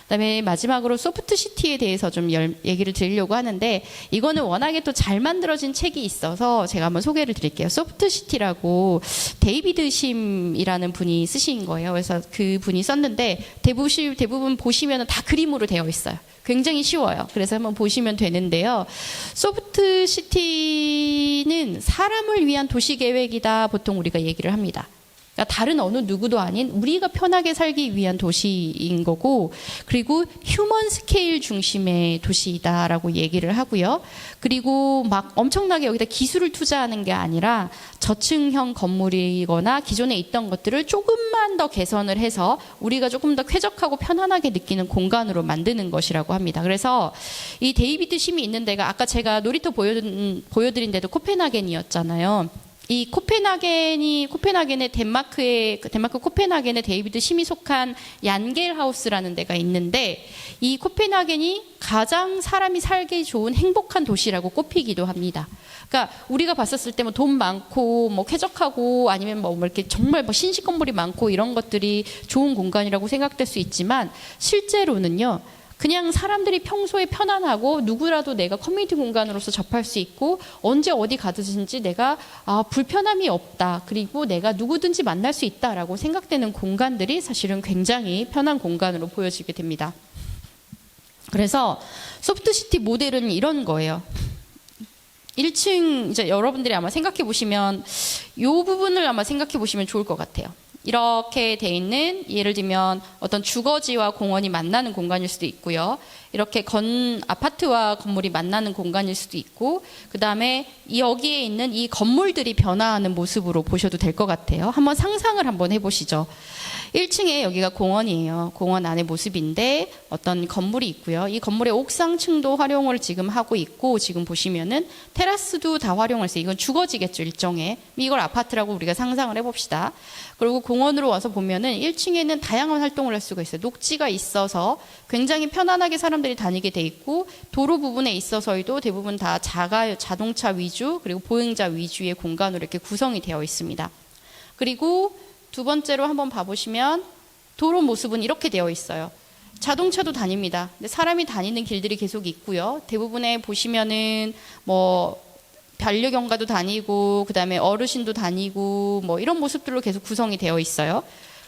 그다음에 마지막으로 소프트시티에 대해서 좀 얘기를 드리려고 하는데, 이거는 워낙에 또 잘 만들어진 책이 있어서 제가 한번 소개를 드릴게요. 소프트시티라고 데이비드 심이라는 분이 쓰신 거예요. 그래서 그 분이 썼는데 대부분 보시면 다 그림으로 되어 있어요. 굉장히 쉬워요. 그래서 한번 보시면 되는데요. 소프트시티는 사람을 위한 도시계획이다, 보통 우리가 얘기를 합니다. 그러니까 다른 어느 누구도 아닌 우리가 편하게 살기 위한 도시인 거고, 그리고 휴먼 스케일 중심의 도시이다라고 얘기를 하고요. 그리고 막 엄청나게 여기다 기술을 투자하는 게 아니라 저층형 건물이거나 기존에 있던 것들을 조금만 더 개선을 해서 우리가 조금 더 쾌적하고 편안하게 느끼는 공간으로 만드는 것이라고 합니다. 그래서 이 데이비드 심이 있는 데가 아까 제가 놀이터 보여드린 데도 코펜하겐이었잖아요. 이 코펜하겐의 덴마크 코펜하겐의 데이비드 심이 속한 얀겔하우스라는 데가 있는데, 이 코펜하겐이 가장 사람이 살기 좋은 행복한 도시라고 꼽히기도 합니다. 그러니까 우리가 봤었을 때 뭐 돈 많고 뭐 쾌적하고 아니면 뭐 이렇게 정말 뭐 신식 건물이 많고 이런 것들이 좋은 공간이라고 생각될 수 있지만, 실제로는요, 그냥 사람들이 평소에 편안하고 누구라도 내가 커뮤니티 공간으로서 접할 수 있고 언제 어디 가든지 내가 불편함이 없다, 그리고 내가 누구든지 만날 수 있다라고 생각되는 공간들이 사실은 굉장히 편한 공간으로 보여지게 됩니다. 그래서 소프트시티 모델은 이런 거예요. 1층 이제 여러분들이 아마 생각해 보시면 이 부분을 아마 생각해 보시면 좋을 것 같아요. 이렇게 돼 있는 예를 들면 어떤 주거지와 공원이 만나는 공간일 수도 있고요. 이렇게 아파트와 건물이 만나는 공간일 수도 있고, 그 다음에 여기에 있는 이 건물들이 변화하는 모습으로 보셔도 될 것 같아요. 한번 상상을 한번 해보시죠. 1층에 여기가 공원이에요. 공원 안의 모습인데 어떤 건물이 있고요. 이 건물의 옥상층도 활용을 지금 하고 있고, 지금 보시면은 테라스도 다 활용을 했어요. 이건 주거지겠죠, 일종의. 이걸 아파트라고 우리가 상상을 해봅시다. 그리고 공원으로 와서 보면은 1층에는 다양한 활동을 할 수가 있어요. 녹지가 있어서 굉장히 편안하게 사람들이 다니게 돼 있고, 도로 부분에 있어서도 대부분 다 자동차 위주 그리고 보행자 위주의 공간으로 이렇게 구성이 되어 있습니다. 그리고 두 번째로 한번 봐보시면 도로 모습은 이렇게 되어 있어요. 자동차도 다닙니다. 근데 사람이 다니는 길들이 계속 있고요. 대부분에 보시면은 뭐 반려견과도 다니고, 그 다음에 어르신도 다니고, 뭐 이런 모습들로 계속 구성이 되어 있어요.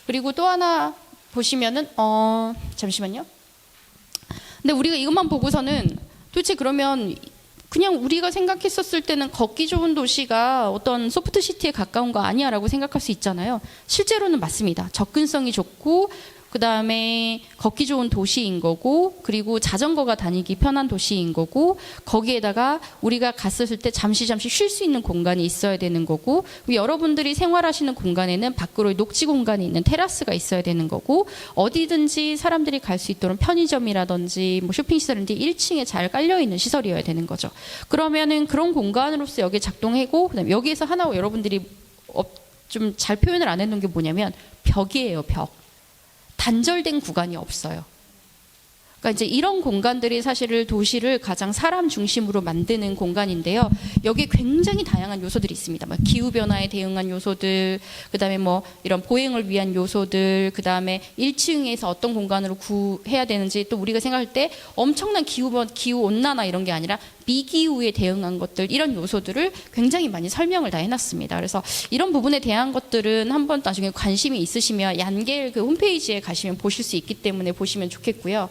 그리고 또 하나 보시면은 잠시만요. 근데 우리가 이것만 보고서는 도대체 그러면 그냥 우리가 생각했었을 때는 걷기 좋은 도시가 어떤 소프트 시티에 가까운 거 아니야라고 생각할 수 있잖아요. 실제로는 맞습니다. 접근성이 좋고, 그 다음에 걷기 좋은 도시인 거고, 그리고 자전거가 다니기 편한 도시인 거고, 거기에다가 우리가 갔었을 때 잠시 쉴 수 있는 공간이 있어야 되는 거고, 여러분들이 생활하시는 공간에는 밖으로 녹지 공간이 있는 테라스가 있어야 되는 거고, 어디든지 사람들이 갈 수 있도록 편의점이라든지 뭐 쇼핑시설인지 1층에 잘 깔려있는 시설이어야 되는 거죠. 그러면은 그런 공간으로서 여기에 작동하고, 그다음에 여기에서 하나 여러분들이 좀 잘 표현을 안 해놓은 게 뭐냐면 벽이에요, 벽. 단절된 구간이 없어요. 그러니까 이제 이런 공간들이 사실을 도시를 가장 사람 중심으로 만드는 공간인데요. 여기에 굉장히 다양한 요소들이 있습니다. 뭐 기후 변화에 대응한 요소들, 그다음에 뭐 이런 보행을 위한 요소들, 그다음에 1층에서 어떤 공간으로 구해야 되는지, 또 우리가 생각할 때 엄청난 기후 온난화 이런 게 아니라 미기후에 대응한 것들, 이런 요소들을 굉장히 많이 설명을 다 해놨습니다. 그래서 이런 부분에 대한 것들은 한번 나중에 관심이 있으시면 얀겔 그 홈페이지에 가시면 보실 수 있기 때문에 보시면 좋겠고요.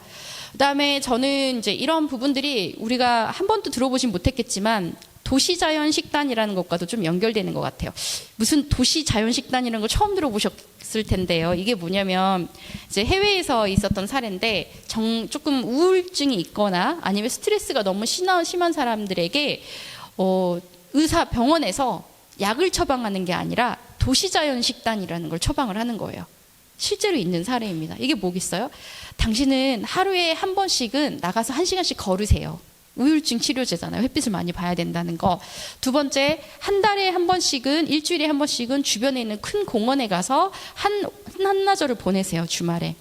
그다음에 저는 이제 이런 부분들이 우리가 한 번도 들어보진 못했겠지만 도시자연식단이라는 것과도 좀 연결되는 것 같아요. 무슨 도시자연식단이라는 걸 처음 들어보셨을 텐데요. 이게 뭐냐면 이제 해외에서 있었던 사례인데 조금 우울증이 있거나 아니면 스트레스가 너무 심한 사람들에게 병원에서 약을 처방하는 게 아니라 도시자연식단이라는 걸 처방을 하는 거예요. 실제로 있는 사례입니다. 이게 뭐겠어요? 당신은 하루에 한 번씩은 나가서 1시간씩 걸으세요. 우울증 치료제잖아요. 햇빛을 많이 봐야 된다는 거. 두 번째, 한 달에 한 번씩은, 일주일에 한 번씩은 주변에 있는 큰 공원에 가서 한나절을 보내세요, 주말에.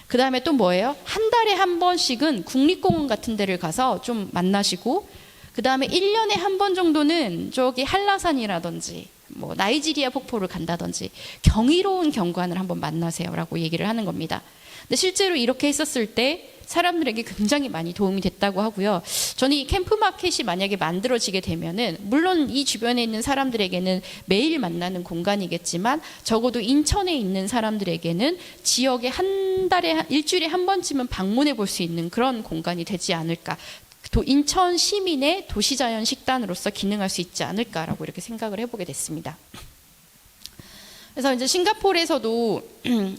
그 다음에 또 뭐예요? 한 달에 한 번씩은 국립공원 같은 데를 가서 좀 만나시고, 그 다음에 1년에 한 번 정도는 저기 한라산이라든지 뭐 나이지리아 폭포를 간다든지 경이로운 경관을 한번 만나세요라고 얘기를 하는 겁니다. 근데 실제로 이렇게 했었을 때 사람들에게 굉장히 많이 도움이 됐다고 하고요. 저는 이 캠프마켓이 만약에 만들어지게 되면은 물론 이 주변에 있는 사람들에게는 매일 만나는 공간이겠지만 적어도 인천에 있는 사람들에게는 지역에 일주일에 한 번쯤은 방문해 볼 수 있는 그런 공간이 되지 않을까. 인천 시민의 도시자연 식단으로서 기능할 수 있지 않을까라고 이렇게 생각을 해보게 됐습니다. 그래서 이제 싱가포르에서도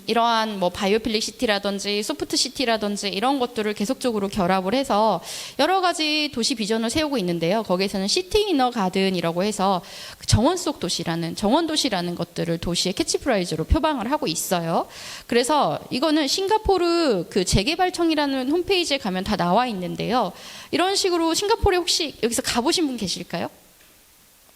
이러한 뭐 바이오필릭 시티라든지 소프트 시티라든지 이런 것들을 계속적으로 결합을 해서 여러 가지 도시 비전을 세우고 있는데요. 거기에서는 시티 이너 가든이라고 해서 정원 속 도시라는, 정원 도시라는 것들을 도시의 캐치프라이즈로 표방을 하고 있어요. 그래서 이거는 싱가포르 그 재개발청이라는 홈페이지에 가면 다 나와 있는데요. 이런 식으로 싱가포르에 혹시 여기서 가보신 분 계실까요?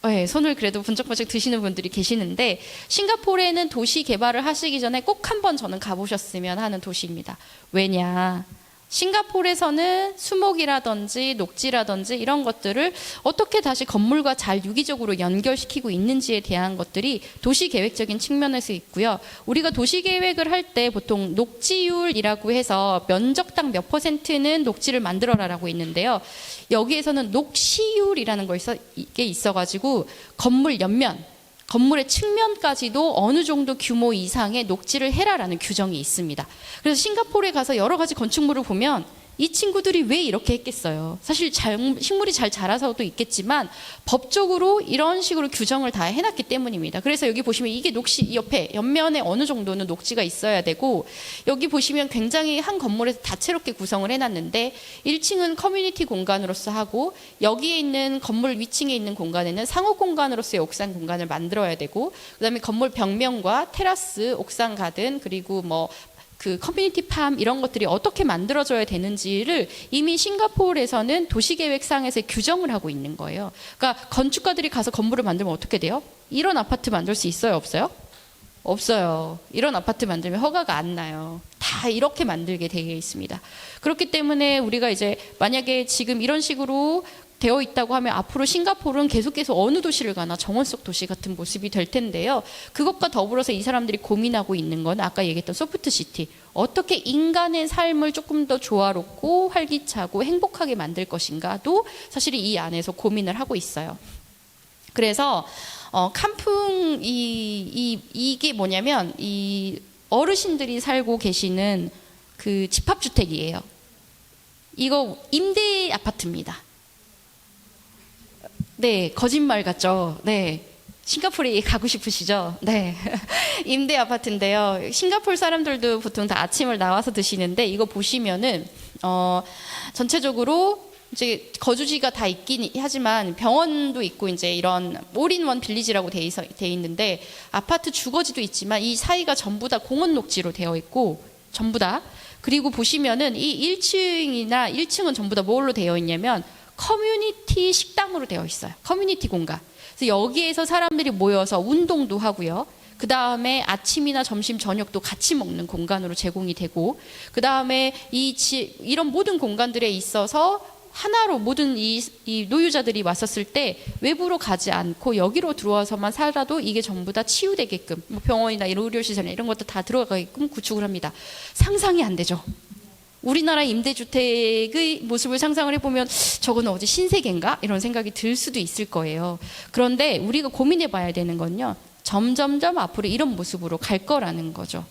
네, 손을 그래도 번쩍번쩍 드시는 분들이 계시는데, 싱가포르에는 도시 개발을 하시기 전에 꼭 한번 저는 가보셨으면 하는 도시입니다. 왜냐? 싱가포르에서는 수목이라든지 녹지라든지 이런 것들을 어떻게 다시 건물과 잘 유기적으로 연결시키고 있는지에 대한 것들이 도시 계획적인 측면에서 있고요. 우리가 도시 계획을 할 때 보통 녹지율이라고 해서 면적당 몇 %는 녹지를 만들어라라고 있는데요. 여기에서는 녹시율이라는 게 있어가지고 건물 옆면, 건물의 측면까지도 어느 정도 규모 이상의 녹지를 해라라는 규정이 있습니다. 그래서 싱가포르에 가서 여러 가지 건축물을 보면 이 친구들이 왜 이렇게 했겠어요? 사실 식물이 잘 자라서도 있겠지만 법적으로 이런 식으로 규정을 다 해놨기 때문입니다. 그래서 여기 보시면 이게 녹지 옆에 옆면에 어느 정도는 녹지가 있어야 되고, 여기 보시면 굉장히 한 건물에서 다채롭게 구성을 해놨는데 1층은 커뮤니티 공간으로서 하고, 여기에 있는 건물 위층에 있는 공간에는 상업 공간으로서의 옥상 공간을 만들어야 되고, 그다음에 건물 벽면과 테라스, 옥상 가든, 그리고 뭐 그 커뮤니티 팜 이런 것들이 어떻게 만들어져야 되는지를 이미 싱가포르에서는 도시계획상에서 규정을 하고 있는 거예요. 그러니까 건축가들이 가서 건물을 만들면 어떻게 돼요? 이런 아파트 만들 수 있어요, 없어요? 없어요. 이런 아파트 만들면 허가가 안 나요. 다 이렇게 만들게 되어 있습니다. 그렇기 때문에 우리가 이제 만약에 지금 이런 식으로 되어 있다고 하면 앞으로 싱가포르는 계속해서 어느 도시를 가나 정원 속 도시 같은 모습이 될 텐데요. 그것과 더불어서 이 사람들이 고민하고 있는 건 아까 얘기했던 소프트 시티, 어떻게 인간의 삶을 조금 더 조화롭고 활기차고 행복하게 만들 것인가도 사실 이 안에서 고민을 하고 있어요. 그래서 칸풍 이게 뭐냐면 이 어르신들이 살고 계시는 그 집합주택이에요. 이거 임대 아파트입니다. 네, 거짓말 같죠? 네. 싱가포르에 가고 싶으시죠? 네. 임대 아파트인데요. 싱가포르 사람들도 보통 다 아침을 나와서 드시는데, 이거 보시면은, 전체적으로 이제 거주지가 다 있긴 하지만 병원도 있고 이제 이런 올인원 빌리지라고 돼 있는데, 아파트 주거지도 있지만 이 사이가 전부 다 공원 녹지로 되어 있고, 전부 다. 그리고 보시면은 이 1층이나 1층은 전부 다 뭘로 되어 있냐면 커뮤니티 식당으로 되어 있어요. 커뮤니티 공간. 그래서 여기에서 사람들이 모여서 운동도 하고요. 그 다음에 아침이나 점심, 저녁도 같이 먹는 공간으로 제공이 되고, 그 다음에 이런 모든 공간들에 있어서 하나로 모든 이 노유자들이 왔었을 때 외부로 가지 않고 여기로 들어와서만 살아도 이게 전부 다 치유되게끔, 뭐 병원이나 이런 의료시설이나 이런 것도 다 들어가게끔 구축을 합니다. 상상이 안 되죠. 우리나라 임대주택의 모습을 상상을 해보면 저건 어디 신세계인가? 이런 생각이 들 수도 있을 거예요. 그런데 우리가 고민해 봐야 되는 건요, 점점점 앞으로 이런 모습으로 갈 거라는 거죠.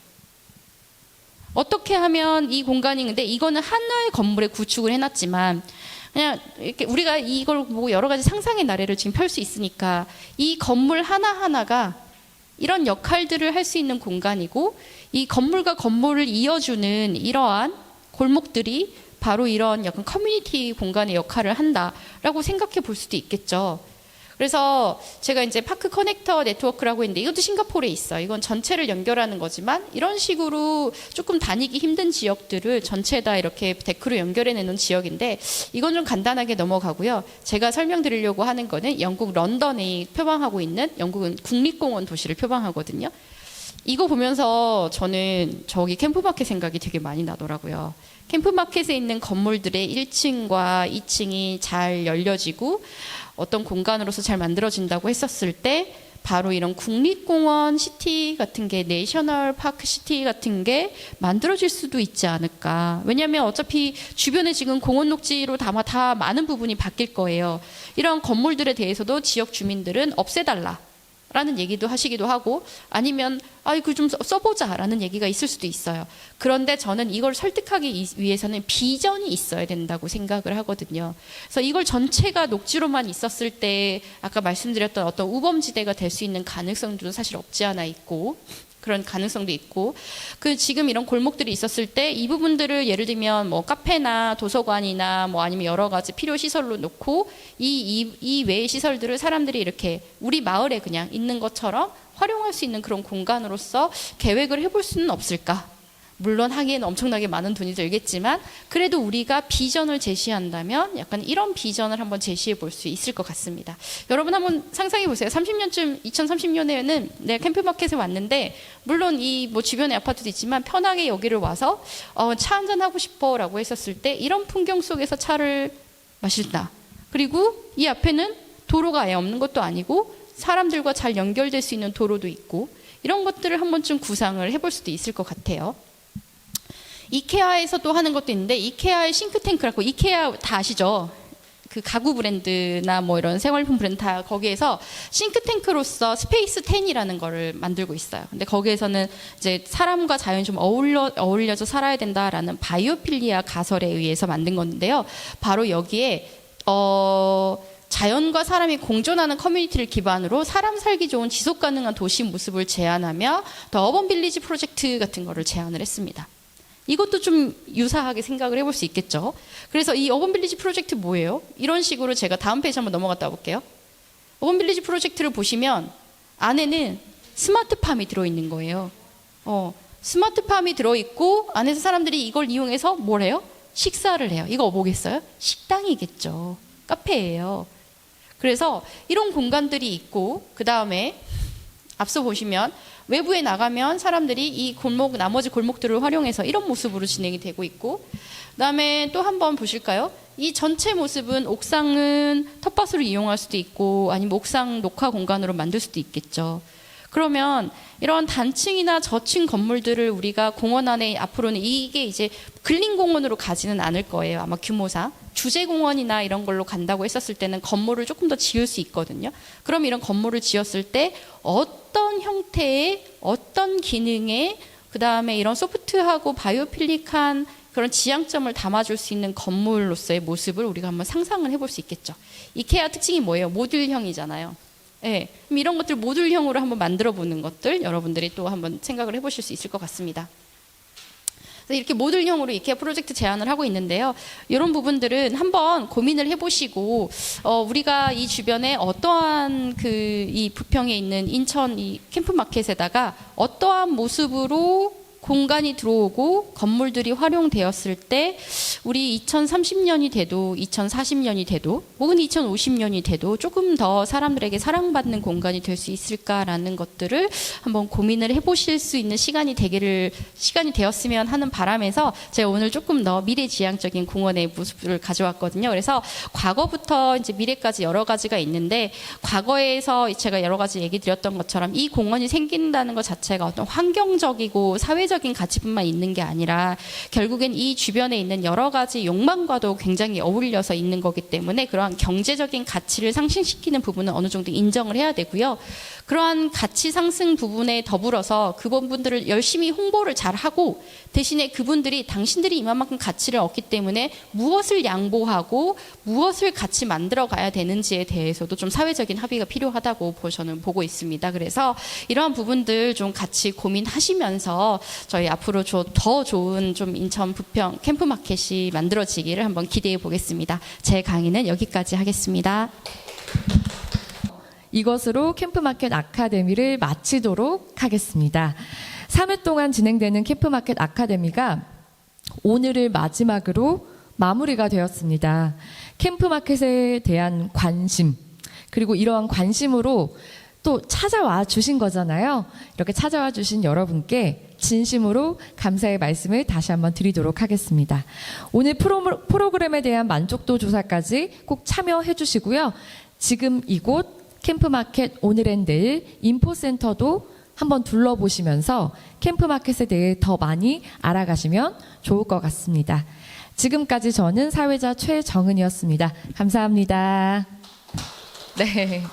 어떻게 하면 이 공간이, 근데 이거는 하나의 건물에 구축을 해놨지만 그냥 이렇게 우리가 이걸 보고 여러 가지 상상의 나래를 지금 펼 수 있으니까, 이 건물 하나하나가 이런 역할들을 할 수 있는 공간이고, 이 건물과 건물을 이어주는 이러한 골목들이 바로 이런 약간 커뮤니티 공간의 역할을 한다라고 생각해 볼 수도 있겠죠. 그래서 제가 이제 파크 커넥터 네트워크라고 했는데, 이것도 싱가포르에 있어요. 이건 전체를 연결하는 거지만 이런 식으로 조금 다니기 힘든 지역들을 전체 다 이렇게 데크로 연결해 내는 지역인데, 이건 좀 간단하게 넘어가고요. 제가 설명드리려고 하는 거는 영국 런던이 표방하고 있는, 영국은 국립공원 도시를 표방하거든요. 이거 보면서 저는 저기 캠프마켓 생각이 되게 많이 나더라고요. 캠프마켓에 있는 건물들의 1층과 2층이 잘 열려지고 어떤 공간으로서 잘 만들어진다고 했었을 때, 바로 이런 국립공원 시티 같은 게, 내셔널 파크 시티 같은 게 만들어질 수도 있지 않을까. 왜냐하면 어차피 주변에 지금 공원 녹지로 다 많은 부분이 바뀔 거예요. 이런 건물들에 대해서도 지역 주민들은 없애달라 라는 얘기도 하시기도 하고, 아니면 이거 좀 써보자 라는 얘기가 있을 수도 있어요. 그런데 저는 이걸 설득하기 위해서는 비전이 있어야 된다고 생각을 하거든요. 그래서 이걸 전체가 녹지로만 있었을 때 아까 말씀드렸던 어떤 우범지대가 될 수 있는 가능성도 사실 없지 않아 있고, 그런 가능성도 있고, 그 지금 이런 골목들이 있었을 때 이 부분들을 예를 들면 뭐 카페나 도서관이나 뭐 아니면 여러 가지 필요 시설로 놓고, 이 외의 시설들을 사람들이 이렇게 우리 마을에 그냥 있는 것처럼 활용할 수 있는 그런 공간으로서 계획을 해볼 수는 없을까? 물론 하기에는 엄청나게 많은 돈이 들겠지만, 그래도 우리가 비전을 제시한다면 약간 이런 비전을 한번 제시해 볼 수 있을 것 같습니다. 여러분 한번 상상해 보세요. 2030년에는 내가 캠프마켓에 왔는데, 물론 이 뭐 주변에 아파트도 있지만 편하게 여기를 와서 차 한잔 하고 싶어라고 했었을 때, 이런 풍경 속에서 차를 마신다. 그리고 이 앞에는 도로가 아예 없는 것도 아니고 사람들과 잘 연결될 수 있는 도로도 있고, 이런 것들을 한번 좀 구상을 해볼 수도 있을 것 같아요. 이케아에서 또 하는 것도 있는데, 이케아의 싱크탱크라고, 이케아 다 아시죠? 그 가구 브랜드나 뭐 이런 생활품 브랜드 다 거기에서 싱크탱크로서 스페이스 10이라는 거를 만들고 있어요. 근데 거기에서는 이제 사람과 자연이 좀 어울려서 살아야 된다라는 바이오필리아 가설에 의해서 만든 건데요. 바로 여기에 자연과 사람이 공존하는 커뮤니티를 기반으로 사람 살기 좋은 지속 가능한 도시 모습을 제안하며 더 어번 빌리지 프로젝트 같은 거를 제안을 했습니다. 이것도 좀 유사하게 생각을 해볼 수 있겠죠. 그래서 이 어번 빌리지 프로젝트 뭐예요? 이런 식으로 제가 다음 페이지 한번 넘어갔다 볼게요. 어번 빌리지 프로젝트를 보시면 안에는 스마트팜이 들어있는 거예요. 스마트팜이 들어있고 안에서 사람들이 이걸 이용해서 뭘 해요? 식사를 해요. 이거 뭐겠어요? 식당이겠죠. 카페예요. 그래서 이런 공간들이 있고 그 다음에 앞서 보시면 외부에 나가면 사람들이 이 골목, 나머지 골목들을 활용해서 이런 모습으로 진행이 되고 있고 그다음에 또 한번 보실까요? 이 전체 모습은 옥상은 텃밭으로 이용할 수도 있고 아니면 옥상 녹화 공간으로 만들 수도 있겠죠. 그러면 이런 단층이나 저층 건물들을 우리가 공원 안에 앞으로는 이게 이제 근린공원으로 가지는 않을 거예요. 아마 규모상. 주제공원이나 이런 걸로 간다고 했었을 때는 건물을 조금 더 지을 수 있거든요. 그럼 이런 건물을 지었을 때 어떤 형태의 어떤 기능의 그다음에 이런 소프트하고 바이오필릭한 그런 지향점을 담아줄 수 있는 건물로서의 모습을 우리가 한번 상상을 해볼 수 있겠죠. 이케아 특징이 뭐예요? 모듈형이잖아요. 네, 그럼 이런 것들 모듈형으로 한번 만들어 보는 것들 여러분들이 또 한번 생각을 해보실 수 있을 것 같습니다. 그래서 이렇게 모듈형으로 이케아 프로젝트 제안을 하고 있는데요. 이런 부분들은 한번 고민을 해보시고 우리가 이 주변에 어떠한 이 부평에 있는 인천 이 캠프마켓에다가 어떠한 모습으로 공간이 들어오고 건물들이 활용되었을 때 우리 2030년이 돼도 2040년이 돼도 혹은 2050년이 돼도 조금 더 사람들에게 사랑받는 공간이 될 수 있을까라는 것들을 한번 고민을 해보실 수 있는 시간이 되었으면 하는 바람에서 제가 오늘 조금 더 미래지향적인 공원의 모습을 가져왔거든요. 그래서 과거부터 이제 미래까지 여러 가지가 있는데 과거에서 제가 여러 가지 얘기 드렸던 것처럼 이 공원이 생긴다는 것 자체가 어떤 환경적이고 사회적인 가치뿐만 있는 게 아니라 결국엔 이 주변에 있는 여러 가지 욕망과도 굉장히 어울려서 있는 거기 때문에 그러한 경제적인 가치를 상승시키는 부분은 어느 정도 인정을 해야 되고요. 그러한 가치 상승 부분에 더불어서 그 부분들을 열심히 홍보를 잘 하고 대신에 그분들이 당신들이 이만큼 가치를 얻기 때문에 무엇을 양보하고 무엇을 같이 만들어 가야 되는지에 대해서도 좀 사회적인 합의가 필요하다고 저는 보고 있습니다. 그래서 이러한 부분들 좀 같이 고민하시면서 저희 앞으로 더 좋은 좀 인천 부평 캠프마켓이 만들어지기를 한번 기대해 보겠습니다. 제 강의는 여기까지 하겠습니다. 이것으로 캠프마켓 아카데미를 마치도록 하겠습니다. 3회 동안 진행되는 캠프마켓 아카데미가 오늘을 마지막으로 마무리가 되었습니다. 캠프마켓에 대한 관심, 그리고 이러한 관심으로 또 찾아와 주신 거잖아요. 이렇게 찾아와 주신 여러분께 진심으로 감사의 말씀을 다시 한번 드리도록 하겠습니다. 오늘 프로그램에 대한 만족도 조사까지 꼭 참여해 주시고요. 지금 이곳 캠프마켓 오늘앤내일 인포센터도 한번 둘러보시면서 캠프마켓에 대해 더 많이 알아가시면 좋을 것 같습니다. 지금까지 저는 사회자 최정은이었습니다. 감사합니다. 네.